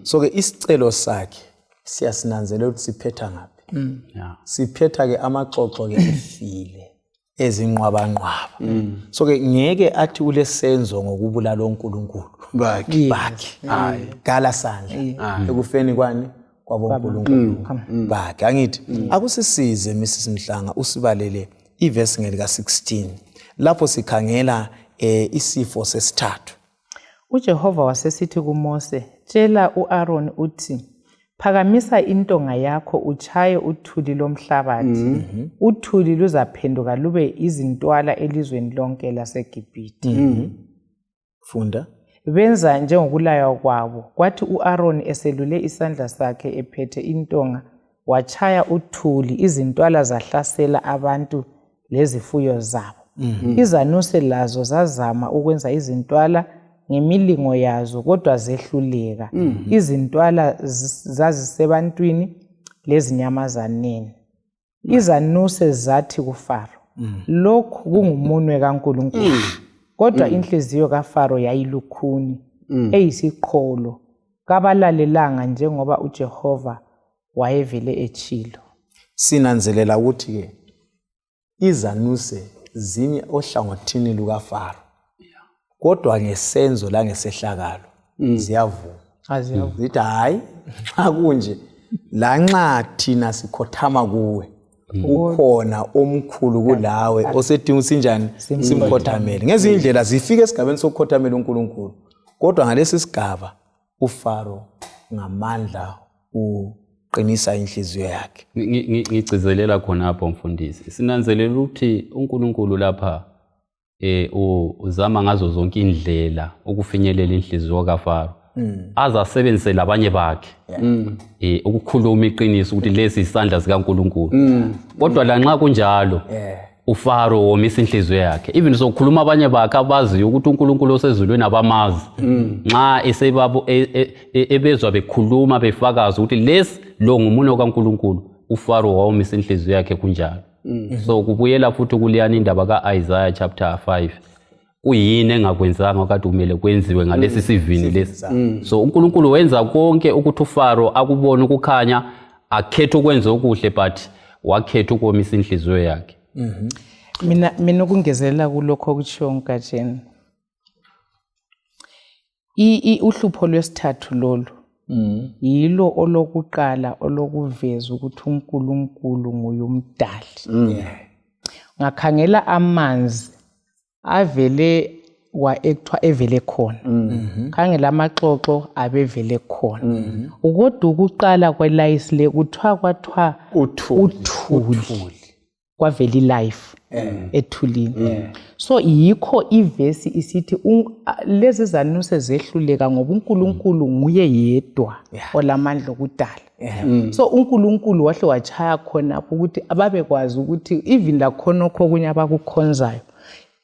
So ke isicelo sakhe siyasinanzelela ukuthi siphetha ngapi. Siphetha ke amaxoxo ke efile ezinqwabanqwaba. So ke ngeke athi ulesenzo ngokubulala uNkulunkulu bakhe. Hayi gala sandla ekufeni kwani kwaboNkulunkulu bakhe. Angithi akusisize Mrs Mhlanga usibalele iverse ngelika 16 lapho sikhangela isifo sesithathu. uJehova wasesithi kuMose, tshela uAaron uthi, phakamisa intonga yakho uchaye uthuli lomhlabathi. Uthuli luzaphenduka lube izintwala elizweni lonke laseGibhithe. Funda. Benza njengokulaywa kwabo. Kwathi uAaron eselule isandla sakhe ephethe intonga, wachaya uthuli, izintwala zahlasela abantu lezifuyo zabo. Izanuse lazo zazama ukwenza izintwala ngemilingo yazo kodwa zehluleka. Izintwala zazisebantwini lezinyamazaneni. Izanuse zathi kuFaro, lokhu kungumunwe kaNkulunkulu. Kodwa inhliziyo kaFaro yayilukhuni, eyisiqholo, kabalalelanga njengoba uJehova wayevele etshilo. Sinanzelela ukuthi ke izanuse zimi ohlangothini lukaFaro. Kodwa ngesenzo la ngesehlakalo ziyavuma. Zithi hayi akunje la nxa thina sikhothama kuwe ukhona omkhulu kulawe osedinga usinjani simkhothamele. Ngezi indlela zifike esigabeni sokukhothamela uNkulunkulu. Kodwa ngalesi sigaba uFaro ngamandla uqinisa inhliziyo yakhe. Ngigcizelela khona apho mfundisi. Sinanzelela ukuthi uNkulunkulu lapha uzama ngazo zonke indlela ukufinyelela inhliziyo kaFaro. Azasebenzise labanye bakhe ukukhuluma iqiniso ukuthi lesi isandla sikaNkulunkulu. Kodwa la nxa kunjalo uFaro womisa inhliziyo yakhe. Even sokukhuluma abanye bakhe abazi ukuthi uNkulunkulu osezulwini abamazi. Nxa esebabo ebezwa bekhuluma befakaza ukuthi lesi lo ngumuno kaNkulunkulu, uFaro womisa inhliziyo yakhe kunjalo. So kubuyela futhi kuliyana indaba kaIsaiah chapter 5. Kuyini engakwenzanga kade kumele kwenziwe ngalesi sivini lesi. So uNkulunkulu wenza konke ukuthi uFaro akubone ukukhanya, akhethe ukwenza okuhle but wakhetha ukomisa inhliziyo yakhe. Mina ukungezelela kulokho okutshiwo nguGajeni. Uhlupho lwesithathu lolu yilo olokuqala olokuveza ukuthi uNkulunkulu nguye umdali. Ngakhangela amanzi avele evele khona. Khangela amaxoxo abevele khona. Kodwa ukuqala kwelayisi le kwathiwa uthuli kwavela life ethulini. So yikho ivesi isithi lezi zanuse zehluleka ngoba uNkulunkulu nguye yedwa olamandla okudala. So uNkulunkulu wahle wachaya khona ukuthi ababekwazi ukuthi even la khona okunye abakukhonzayo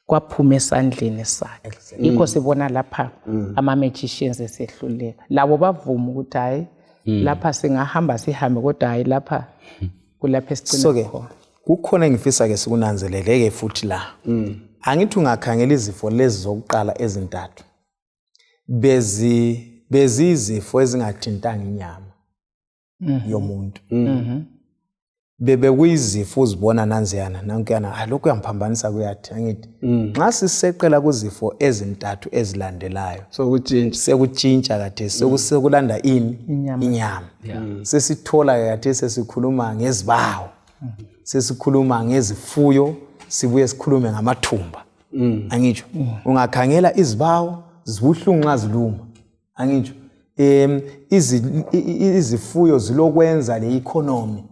kwaphuma esandleni sakhe. Yikho sibona lapha ama-magicians esehluleka. Labo bavuma ukuthi hayi lapha singahamba sihambe kodwa hayi lapha kulapha esicina khona. Kukhona engifisa ke sikunanzeleleke futhi la. Angithi ungakhangela izifo lezi zokuqala ezintathu. Bezizifo ezingathintanga inyama yomuntu. Bebe kuyizifo uzibona nanziyana nankuyana lokho uyangiphambanisa kuyathi angithi nxa siseqela kuzifo ezintathu ezilandelayo sekutshintsha kade sekulanda inyama sesithola kade sesikhuluma ngezibawo sesikhuluma ngezifuyo sibuye sikhulume ngamathumba angitsho ungakhangela izibawo zibuhlungu nxa ziluma angitsho izifuyo zilokwenza le economy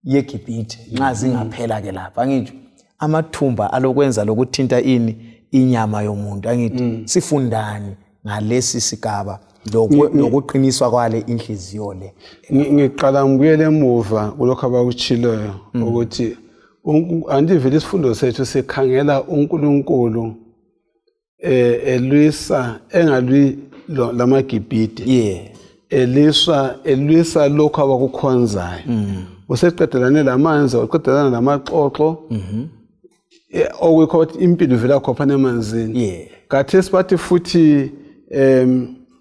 yeGibhithe nxa zingaphela ke lapha angitsho amathumba alokwenza lokuthinta inyama yomuntu angithi sifundani ngalesi sigaba lokuqiniswa kwale inhliziyo le. Ngiqala ngibuyele emuva kulokho abakutshiloyo ukuthi andivele isifundo sethu sikhangela uNkulunkulu elwisa engalwi lamaGibhithe elwisa lokho abakukhonzayo useqedelane lamanzi uqedelana lamaxoxo okukho ukuthi impilo ivela khopha emanzini kathi sibathi futhi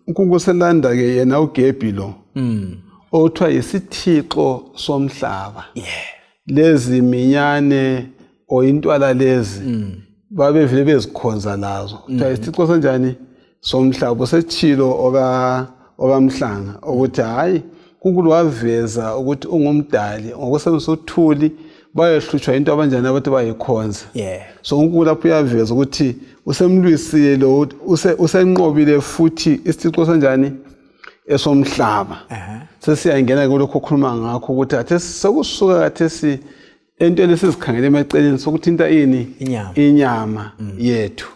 uNkulunkulu selanda ke yena uGebhi lo othiwa yisithixo somhlaba lezi minyane oyintwala lezi babevele bezikhonza lazo kuthiwa isithixo senjani somhlaba setshilo okamhlanga ukuthi hayi uNkulunkulu waveza ukuthi ungumdali ngokusebenzisa uthuli bayehlutshwa into abanjani abantu bayikhonza so uNkulunkulu lapho uyaveza ukuthi usemlwisile lo usenqobile futhi isithixo senjani esomhlaba sesiyangena kulokho okhuluma ngakho ukuthi athe sokusuka kathesi entweni esizikhangele emaceleni sokuthinta inyama yethu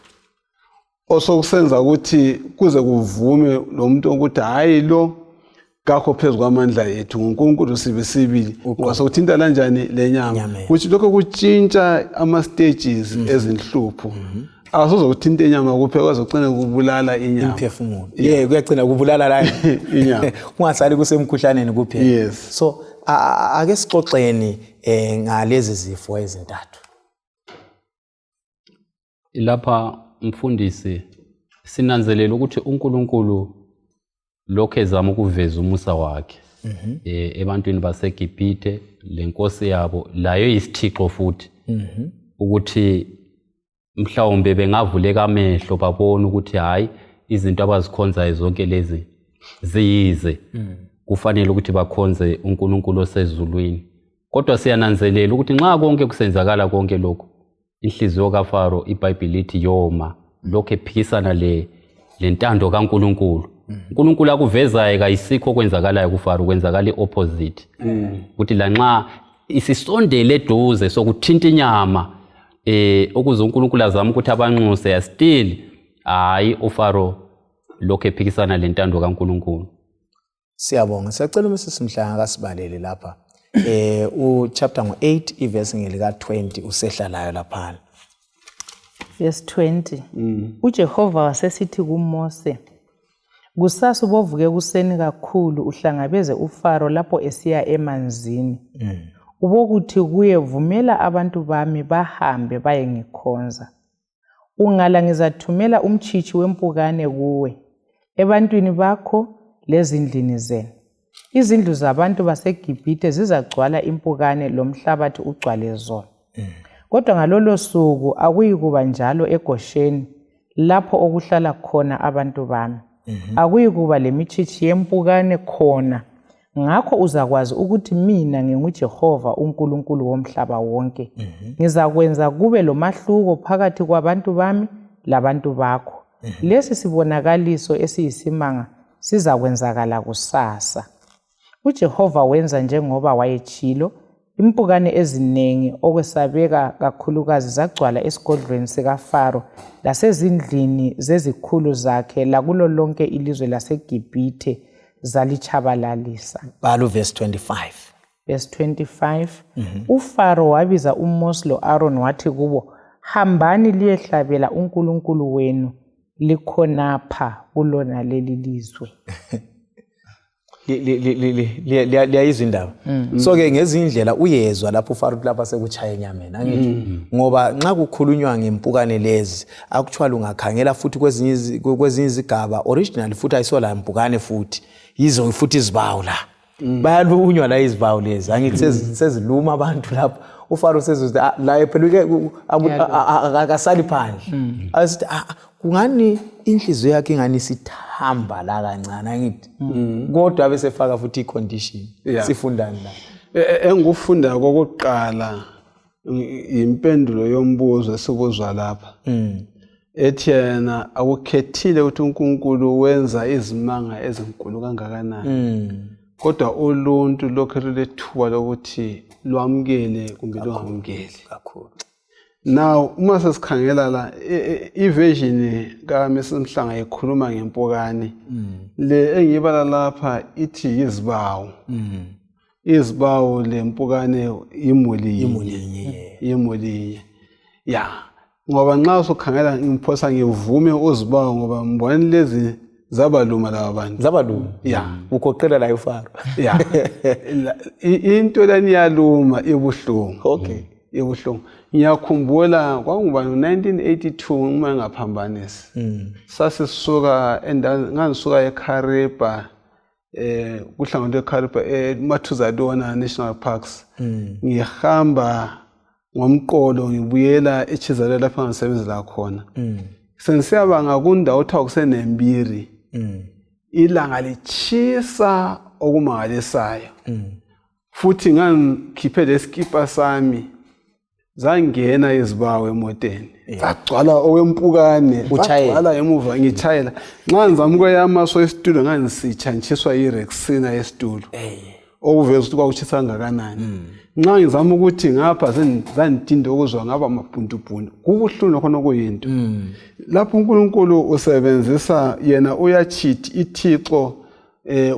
osokusenza ukuthi kuze kuvume lo muntu ukuthi hayi lo kakho phezulu kwamandla ethu uNkulunkulu sibili wasokuthinta kanjani lenyama ukuthi lokho kutshintsha ama stages ezinhlupho asozokuthinta inyama kuphela kwazogcina kubulala inyama imphefumulo kuyagcina kubulala la inyama kungasali kusemkhuhlaneni kuphela so ake sixoxeni ngalezi zifo ezintathu. Lapha mfundisi sinanzelela ukuthi uNkulunkulu lokho ezama ukuveza umusa wakhe ebantwini baseGibhithe lenkosi yabo layo isithixo futhi ukuthi mhlawumbe bengavuleka amehlo babona ukuthi hayi izinto abazikhonzayo zonke lezi ziyize kufanele ukuthi bakhonze uNkulunkulu osezulwini kodwa siyananzelela ukuthi nxa konke kusenzakala konke lokho inhliziyo kaFaro iBhayibheli lithi yoma lokho ephikisana lentando kaNkulunkulu uNkulunkulu akuvezayo kayisikho kwenzakalayo kuFaro kwenzakala iopposite ukuthi lanxa isisondele eduze sokuthinta inyama okuze uNkulunkulu azama ukuthi abanxuse still hayi uFaro lokho ephikisana lentando kaNkulunkulu. Siyabonga siyacela uMsisi Mhlanga akasibalele lapha chapter 8 iverse ngelika 20 usehlalayo lapha. Verse 20 uJehova wasesithi kuMose kusasa ubovuke kuseni kakhulu uhlangabeze uFaro lapho esiya emanzini ubokuthi kuye vumela abantu bami bahambe baye ngikhonza ungala ngizathumela umtshitshi wempukane kuwe ebantwini bakho lezindlini zenu izindlu zabantu baseGibhithe zizagcwala impukane lomhlabathi ugcwale zona kodwa ngalolo suku akuyikuba njalo eGosheni lapho okuhlala khona abantu bami akuyikuba lemitshitshi yempukane khona ngakho uzakwazi ukuthi mina nginguJehova uNkulunkulu womhlaba wonke ngizakwenza kube lomahluko phakathi kwabantu bami labantu bakho lesi sibonakaliso esiyisimanga sizakwenzakala kusasa uJehova wenza njengoba wayetshilo impukane eziningi okwesabeka kakhulukazi zagcwala esigodlweni sikaFaro lasezindlini zezikhulu zakhe lakulo lonke ilizwe laseGibhithe zalichabalalisa. Balo verse 25. Verse 25 uFaro wabiza uMose lo-Aaron wathi kubo hambani liyehlabela uNkulunkulu wenu likhonapha kulona leli lizwe. liyayizwa indaba. So ke ngezindlela uyezwa lapho uFaro lapha sekuchaya enyameni angithi ngoba nxa kukhulunywa ngempukane lezi actually ungakhangela futhi kwezinye izigaba original futhi ayisola impukane futhi yizo futhi izibawu la bayalunywa la izibawu lezi angithi seziluma abantu lapho uFaro sezuze la phela akasali phandle asithi kungani inhliziyo yakhe ingani sithamba la kancane angithi kodwa bese faka futhi icondition sifundani la engufunda kokuqala impendulo yombuzo esibuzwa lapha ethi yena akukhethile ukuthi uNkulunkulu wenza izimanga ezinkulu kangakanani kodwa uluntu lokho lethuba lokuthi lwamkele kumbe lungamkeli kakhulu. Now uma sesikhangela la iversion kaMrs Mhlanga ikhuluma ngempukane le engibala lapha ithi yizibawu izibawu lempukane imulinye ya ngoba nxa usukhangela ngiphosa ngivume uzibawu ngoba mbona lezi zabaluma laba bantu zabaluma ya ugoqela la uFaro ya into lani yaluma ibuhlungu okay ibuhlungu ngiyakhumbula kwangubani 1982 uma ngaphambanisi sasisuka ngisuka eKariba kuhlanganwe eKariba eMathuzadona National Parks ngihamba ngomqolo ngibuyela eChizalela lapha ngisebenzela khona sengisiyabanga kundawo othiwa kusenembiri ilanga lichisa okumangalisayo futhi ngangikhiphe leskipa sami zangena izibawu emoteni zagcwala owempukane zagcwala emuva ngitshayela nxa ngizamukwe yamaso esitulo ngangisitshantshiswa iRexina esitulo okuveza ukuthi kwakuchisa kangakanani nxa ngizama ukuthi ngapha zantinda okuzwa ngaba mabhuntubhuntu kubuhlungu khona kuyinto lapho uNkulunkulu usebenzisa yena uyachithi ithixo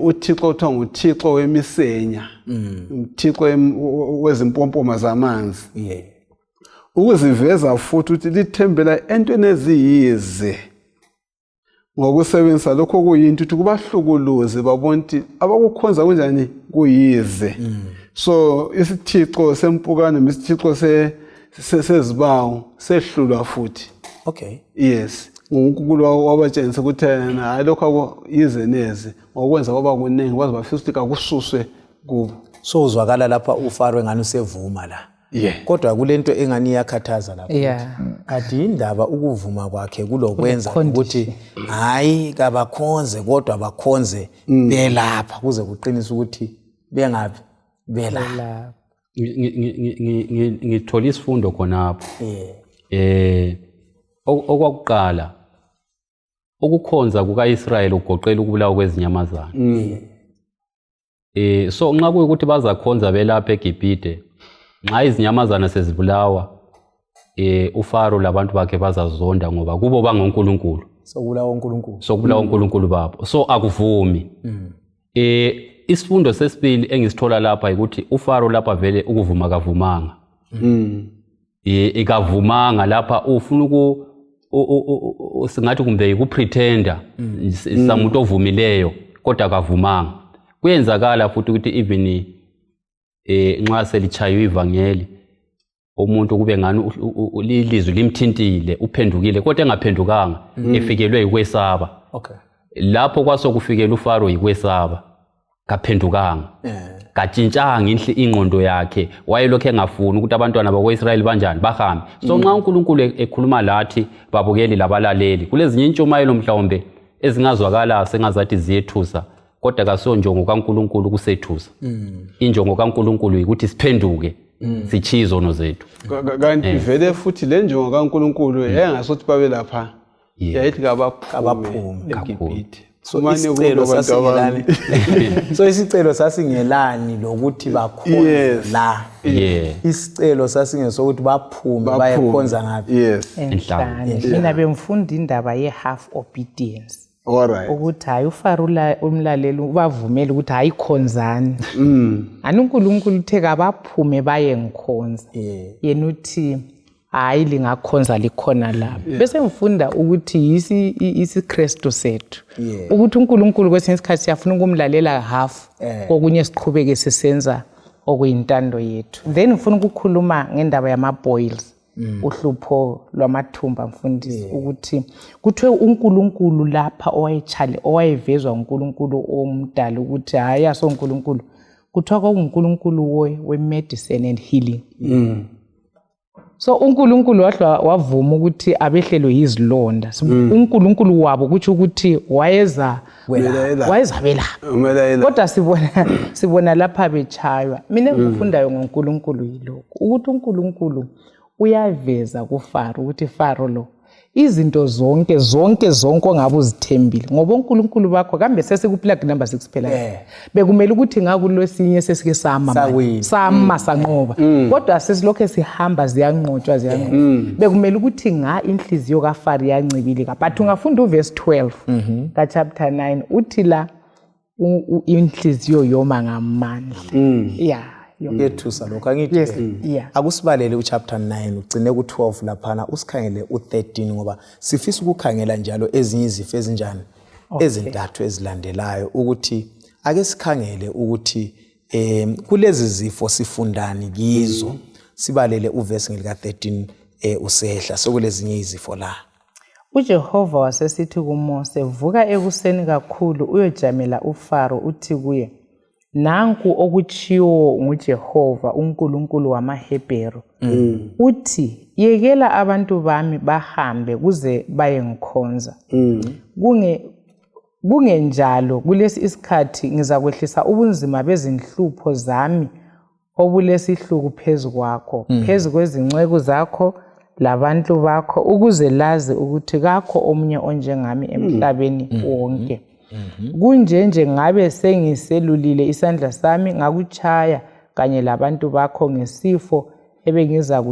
uthixo uthiwa nguthixo wemisenya uthixo wezimpompoma zamanzi ukuziveza futhi ukuthi lithembela entweni eziyize ngokusebenzisa lokho kuyinto ukuthi kubahlukuluze babona ukuthi abakukhonza kunjani kuyize so isithixo sempukane nesithixo sezibawu sehlulwa futhi okay yes uNkulunkulu wabatshengisa ukuthi yena hayi lokho yize neze ngokwenza kwaba kuningi kwaze bafisa ukuthi kakususwe kubo so uzwakala lapha uFaro engani usevuma la kodwa kulento engani iyakhathaza lapha kade indaba ukuvuma kwakhe kulokwenza ukuthi hayi kabakhonze kodwa bakhonze belapha kuze kuqinisa ukuthi bengabi belapha ngithola isifundo khonapho okwakuqala ukukhonza kukaIsrayeli ugoqela ukubulawa kwezinyamazana so nxa kuyikuthi bazakhonza belapha eGibhite nxa izinyamazana sezibulawa uFaro labantu bakhe bazazonda ngoba kubo bangonkulunkulu sokubulawa uNkulunkulu babo so akuvumi isifundo sesibili engisithola lapha ukuthi uFaro lapha vele ukuvuma kavumanga ikavumanga lapha ufuna singathi kumbe ukupretenda samuntu ovumileyo kodwa akavumanga kuyenzakala futhi ukuthi even nxa selichaywa ivangeli umuntu kube ngani ilizwi limthintile uphendukile kodwa engaphendukanga efikelwe yikwesaba lapho kwasokufikela uFaro yikwesaba kaphendukanga katshintshanga ingqondo yakhe wayelokho engafuni ukuthi abantwana bakwaIsrayeli banjani bahambe so nxa uNkulunkulu ekhuluma lathi babukeli labalaleli kulezinye intshumayelo mhlawumbe ezingazwakala sengazathi ziyethusa kodwa kasonjongo kaNkulunkulu kusethusa injongo kaNkulunkulu ukuthi siphenduke sichizono zethu kanti vele futhi le njongo kaNkulunkulu yayengasothi babe lapha yayithi kabaphume eGibhite so isicelo sasingelani lokuthi bakhonze la isicelo sasingesokuthi baphume bayekhonza ngapi enhlane mina bemfunda indaba ye-half obedience ukuthi hayi uFaro umlaleli ubavumela ukuthi hayi khonzani ani uNkulunkulu uthe kabaphume baye ngikhonza yena uthi hayi lingakhonza likhona lapha bese ngifunda ukuthi isiKristu sethu ukuthi uNkulunkulu kwesinye isikhathi siyafuna ukumlalela half kokunye siqhubeke sisenza okuyintando yethu. Then ngifuna ukukhuluma ngendaba yama-boils uhlupho lwamathumba mfundisi ukuthi kuthiwe uNkulunkulu lapha owayevezwa uNkulunkulu omdala ukuthi hayi asoNkulunkulu kuthiwa kwakuNkulunkulu we-medicine and healing. So uNkulunkulu wavuma ukuthi abehlelwe yizilonda. uNkulunkulu wabo kuthi ukuthi wayeza belapha. Kodwa sibona lapha bechaywa. Mina engifundayo ngoNkulunkulu yilokho ukuthi uNkulunkulu uyaveza kuFaro ukuthi Faro lo izinto zonke ongabe uzithembile ngoba uNkulunkulu bakho kambe sesikuplug number 6 phela bekumele ukuthi ngakulwesinye sesike sama sanqoba kodwa sesilokho sihamba ziyanqotshwa bekumele ukuthi inhliziyo kaFaro yancibile but ungafunda uverse 12 ka chapter 9 uthi la inhliziyo yoma ngamandla Yethusa lokho angithi akusibalele uchapter 9 ugcine ku12 laphana usikhangele u13 ngoba sifisa ukukhangela njalo ezinye izifo ezinjani ezintathu ezilandelayo ukuthi ake sikhangele ukuthi kulezi zifo sifundani kizo sibalele uverse ngelika 13 usehla sokulezinye izifo la. uJehova wasesithi kuMose vuka ekuseni kakhulu uyojamela uFaro uthi kuye nanku okuchiwo nguJehova uNkulunkulu wamaHebheru uthi yekela abantu bami bahambe kuze bayengikhonza kungenjalo kulesi isikhathi ngizakwehlisa ubunzima bezinhlupho zami obulesihluku phezu kwakho phezu kwezinceku zakho labantu bakho ukuze lazi ukuthi kakho omunye onjengami emhlabeni wonke. Kunjenje ngabe sengiselulile isandla sami ngakuchaya kanye labantu bakho ngesifo ebesiza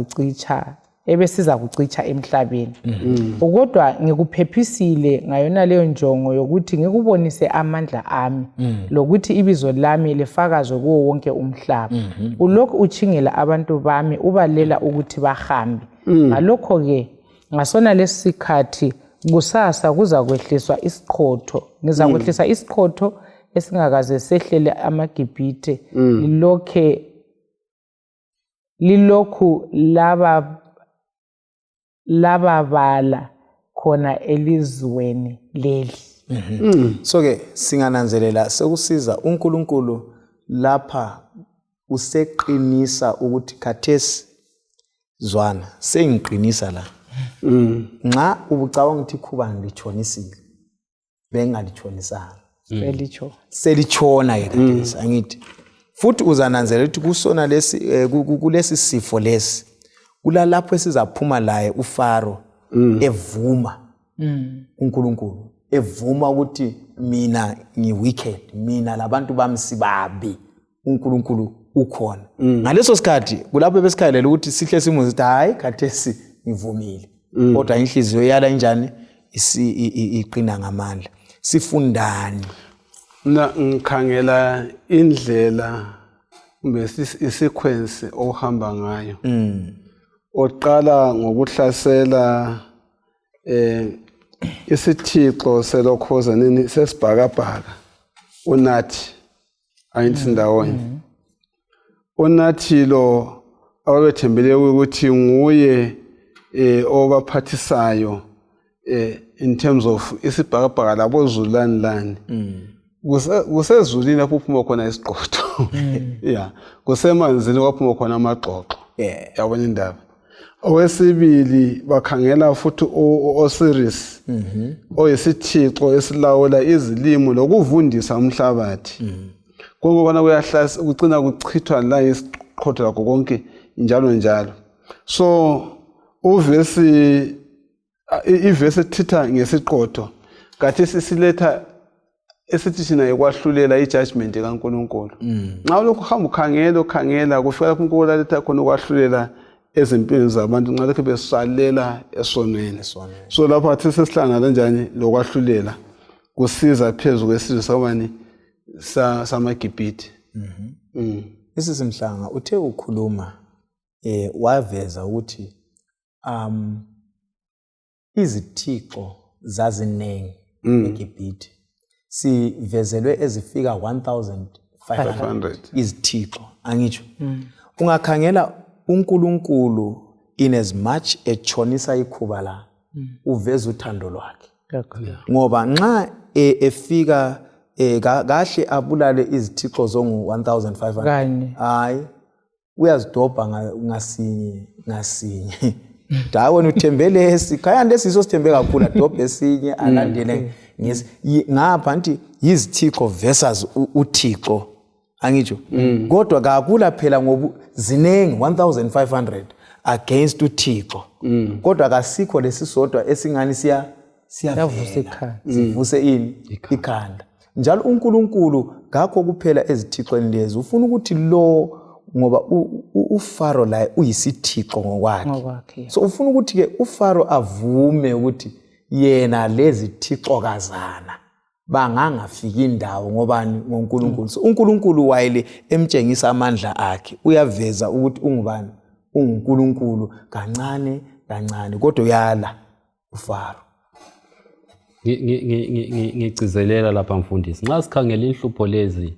kucicha emhlabeni. Kodwa ngikuphephisile ngayona leyo njongo yokuthi ngikubonise amandla ami lokuthi ibizo lami lifakazwe kuwo wonke umhlaba. Ulokhu uchingela abantu bami ubalela ukuthi bahambe. Ngalokho ke ngasona lesikhathi kusasa kuza kwehliswa isiqhotho ngizakwehlisa isiqhotho esingakaze sehlele amaGibhithe lilokhu lababala khona elizweni leli. So ke singananzelela sekusiza uNkulunkulu lapha useqinisa ukuthi khathesi zwana sengiqinisa la nxa ubucabanga ukuthi ikhuba ngilichonisile bengalichonisanga selitshona ke khathesi angithi futhi uzananzelela ukuthi kusona lesi kulesi sifo lesi kulalapho esizaphuma laye uFaro evuma uNkulunkulu evuma ukuthi mina ngiwicked mina labantu bami sibabi uNkulunkulu ukhona ngaleso sikhathi kulapho besikhalela ukuthi sihle simuzi ukuthi hayi khathesi ngivumile kodwa inhliziyo yala injani iqina ngamandla sifundani na ngikhangela indlela kumbe isequence ohamba ngayo oqala ngokuhlasela isithixo selokhoza nini sesibhakabhaka uNathi ayinthi ndawonye uNathi lo ababethembele ukuthi nguye obaphathisayo in terms of isibhakabhaka labo zulani kusezulini lapho uphuma khona isiqotho kusemanzini waphuma khona amaxoxo yabona indaba. Owesibili bakhangela futhi Osiris oyisithixo esilawula izilimo lokuvundisa umhlabathi kungobana kuyahlasa kucina kuchithwa la isiqotho lakho konke njalo. So ivesi thitha ngesiqotho kathi sisiletha esithi sina ekwahlulela ijudgment kaNkulunkulu. Nxa lokho hamba ukhangela kufika lapho uNkulunkulu letha khona ukwahlulela ezimpini zabantu nxa lokho besalela esonweni. So lapho athi sesihlangana njani lokwahlulela kusiza phezulu kwesizwe sabani samaGibhithe. Isisimhlanga uthe ukhuluma waveza ukuthi izithixo zazinengi eGibhithe. Sivezelwe ezifika 1500 izithixo, angitsho. Ungakhangela uNkulunkulu in as much etshonisa ikhuba la, uveza uthando lwakhe. Ngoba nxa efika kahle abulale izithixo zongu 1500, hayi uyazidobha ngasinye. Dawona uthembele esikhaya lesiso sithembe kakhulu, adobhe esinye alandele ngapha nti yizithixo versus uThixo, angitsho. Kodwa kakula phela ngoba zinengi 1500 against uThixo. Kodwa kasikho lesisodwa esingani siyavuse ini ikhanda. Njalo uNkulunkulu ngakho kuphela ezithixweni lezi ufuna ukuthi lo, ngoba uFaro la uyisithixo ngokwakhe. So ufuna ukuthi ke uFaro avume ukuthi yena lezi thixo kazana bangangafika indawo ngobani, ngoNkulunkulu. So uNkulunkulu wayele emtshengisa amandla akhe, uyaveza ukuthi ungubani, uNkulunkulu kancane kancane, kodwa uyala uFaro. Ngigcizelela lapha mfundisi, nxa sikhangela inhlupho lezi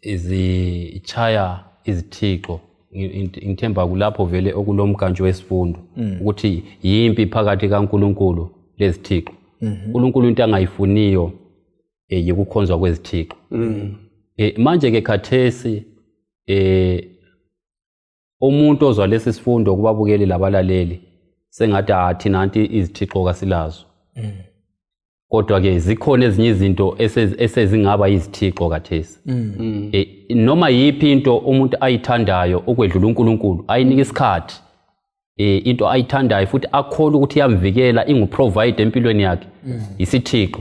izichaya izithixo, ngithemba kulapho vele okulomkantsho wesifundo ukuthi yimpi phakathi kaNkulunkulu lezithixo. uNkulunkulu into angayifuniyo yikukhonzwa kwezithixo. Manje ke khathesi umuntu ozwa lesi sifundo kubabukeli labalaleli sengathi thina anti izithixo kasilazo. Kodwa ke zikhona ezinye izinto esezingaba izithixo kathesi. Noma yiphi into umuntu ayithandayo okwedlula uNkulunkulu ayinika isikhathi, into ayithandayo futhi akholwa ukuthi iyamvikela, inguprovide empilweni yakhe, isithixo.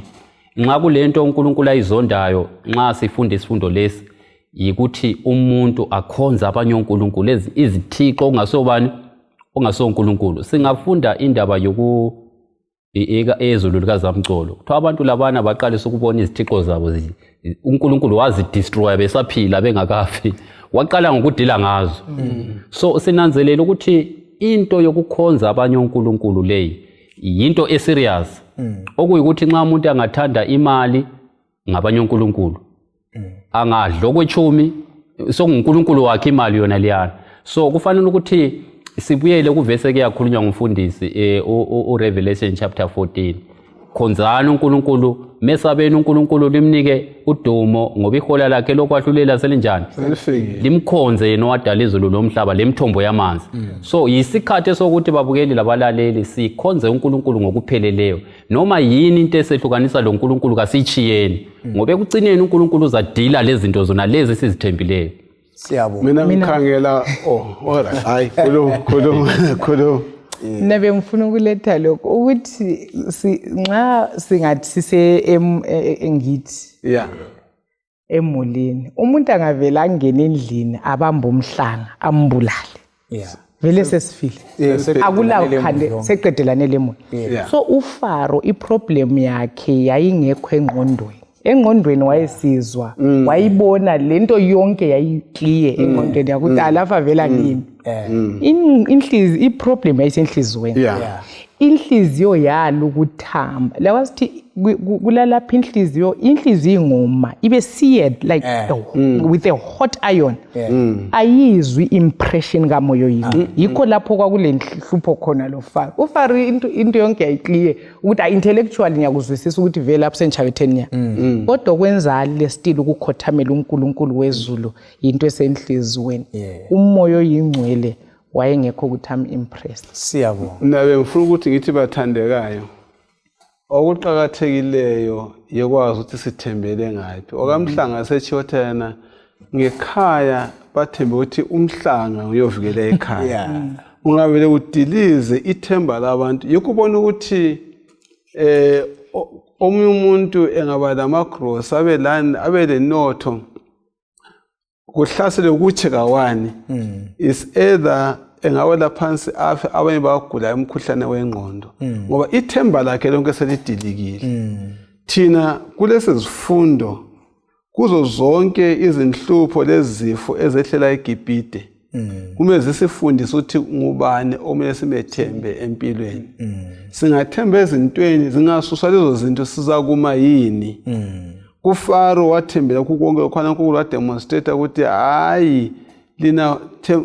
Nxa kulento uNkulunkulu ayizondayo, nxa sifunda isifundo lesi, yikuthi umuntu akhonza abanye uNkulunkulu, izithixo ongasobani, ongasoNkulunkulu. Singafunda indaba ezulu likaZamcolo, kuthiwa abantu labana baqalisa ukubona izithixo zabo uNkulunkulu wazidestroya besaphila bengakafi, waqala ngokudila ngazo. So sinanzelela ukuthi into yokukhonza abanye uNkulunkulu leyi yinto eserious, okuyikuthi nxa umuntu angathanda imali ngabanye uNkulunkulu, angadla okwechumi sokuNkulunkulu wakhe imali yona liyana. So kufanele ukuthi sibuyele kuvese ke yakhulunywa ngumfundisi uRevelation chapter 14, khonzani uNkulunkulu, mesabeni uNkulunkulu, limnike udumo ngoba ihola lakhe lokwahlulela selinjani, limkhonze yena owadala izulu lomhlaba lemthombo yamanzi. So yisikhathi sokuthi babukeli labalaleli sikhonze uNkulunkulu ngokupheleleyo, noma yini into esehlukanisa lo uNkulunkulu kasichiyeni, ngoba ekucineni uNkulunkulu uzadila lezi zinto zona lezi sizithembileyo. Mina ngikhangela hayi khuluma. Nabe ngifuna ukuletha lokho ukuthi nxa singathi sise ngithi emulini, umuntu angavela angena endlini abamba umhlanga ambulale, vele sesifile, akula ukhande seqedelane lemoni. So uFaro iproblem yakhe yayingekho engqondweni wayesizwa, wayibona lento yonke yayiclear engqondweni yakuthi alafa vela ngini. Inhliziyo, iproblem yayisenhliziyweni. Inhliziyo yalo ukuthamba. Lawa sithi kulalapha inhliziyo ingoma ibe seared like with a hot iron. Ayizwi impression kamoyo yini. Yikho lapho kwakule nhlupho khona lo Faro. uFaro into yonke yayiclear ukuthi intellectually ngiyakuzwisisa ukuthi vele absentshayetheni ya. Kodwa kwenza le still ukukhothamela uNkulunkulu wezulu into esenhliziyweni. Umoya oyingcwele wayengekho ukuthi impressed. Siyabonga. Nabe ngifuna ukuthi ngithi bathandekayo, okuqhakathekileyo yekwazi ukuthi sithembele ngaphi. Okamhlanga sechiyo thena ngekhaya bathembe ukuthi umhlanga uyovikela ekhaya. Ungavele udilize ithemba labantu, yikubona ukuthi omunye umuntu engaba lamagross abe lenotho kuhlasele ukuthi kawani, is either engawela phansi afe, abanye bagula umkhuhlane wengqondo ngoba ithemba lakhe lonke selidilikile. Thina kulesi zifundo kuzo zonke izinhlupho lezifo ezehlela eGibhithe kumele sifundise ukuthi ngubani omele simethembe empilweni. Singathemba ezintweni zingasuswa lezo zinto sizakuma yini. kuFaro wathembela kukonke khona uNkulunkulu wademonstrate ukuthi hayi lina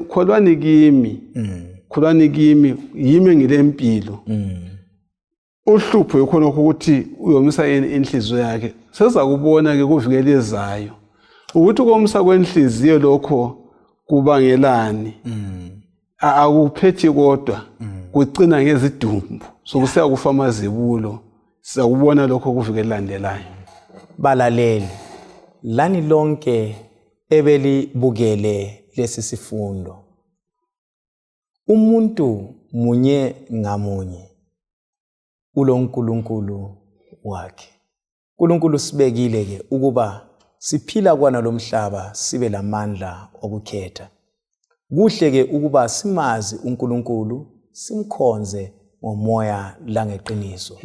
kholwani kimi kholwani kimi yimi ngilempilo uhlupho ikhona ukuthi uyomisa yini inhliziyo yakhe seza kubona ke kuvikelezayo ukuthi komsa kwenhliziyo lokho kubangelani akuphethi kodwa kucina ngezidumbu sokusiya kufa amazibulo sizakubona lokho kuvikelandelayo. Balaleli lani lonke ebelibukele lesi sifundo, umuntu munye ngamunye uloNkulunkulu wakhe. uNkulunkulu sibekile ke ukuba siphila kwana lomhlaba sibe lamandla okukhetha. Kuhle ke ukuba simazi uNkulunkulu simkhonze ngomoya langeqiniso.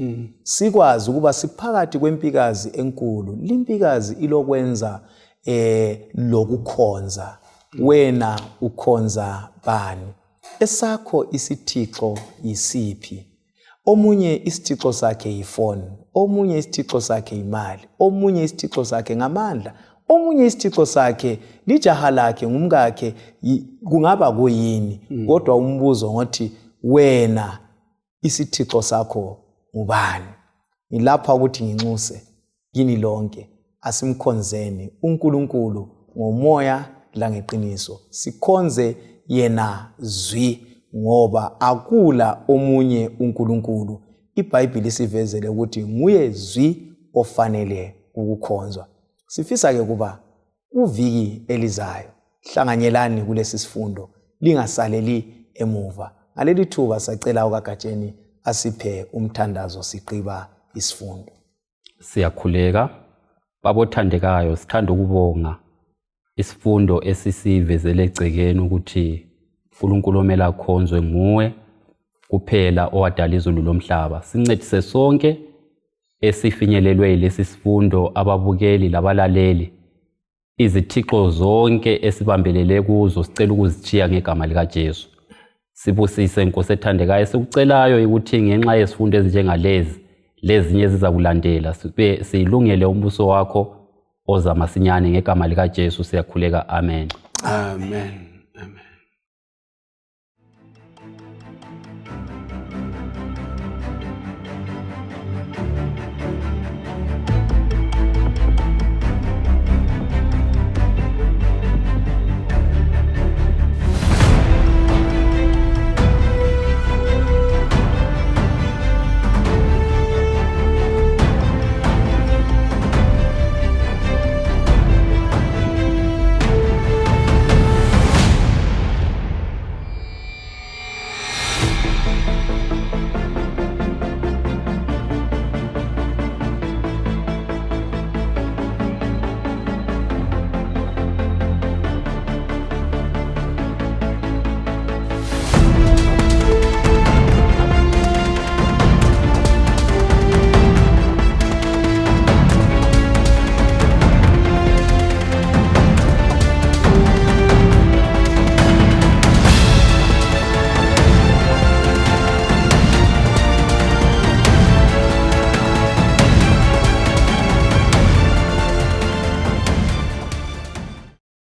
Sikwazi ukuba siphakathi kwempikazi enkulu, limpikazi ilokwenza lokukhonza. Wena ukhonza bani? Esakho isithixo yisiphi? Omunye isithixo sakhe yifoni, omunye isithixo sakhe imali, omunye isithixo sakhe ngamandla, omunye isithixo sakhe lijaha lakhe ngumkakhe kungaba kuyini. Kodwa umbuzo ngothi wena isithixo sakho ngubani? Ilapha ukuthi nginxuse kini lonke asimkhonzeni uNkulunkulu ngomoya langeqiniso. Sikhonze yena zwi ngoba akula omunye uNkulunkulu. iBhayibheli sivezele ukuthi nguye zwi ofanele ukukhonzwa. Sifisa ke kuba uviki elizayo hlanganyelani kulesi sifundo, lingasaleli emuva. Ngaleli thuba sacela uKaGatsheni asiphe umthandazo siqiba isifundo. Siyakhuleka babothandekayo, sithanda ukubonga isifundo esisivezele egcekeni ukuthi uNkulunkulu omele akhonzwe nguwe kuphela owadala izulu lomhlaba. Sincedise sonke esifinyelelwe yilesi sifundo, ababukeli labalaleli, izithixo zonke esibambelele kuzo sicela ukuzithiya ngegama likaJesu. Sibusise Nkosi ethandekayo, sikucelayo ukuthi ngenxa yesifundo ezinjengalezi lezinye zizakulandela siyilungele umbuso wakho oza masinyane ngegama likaJesu siyakhuleka. Amen. Amen.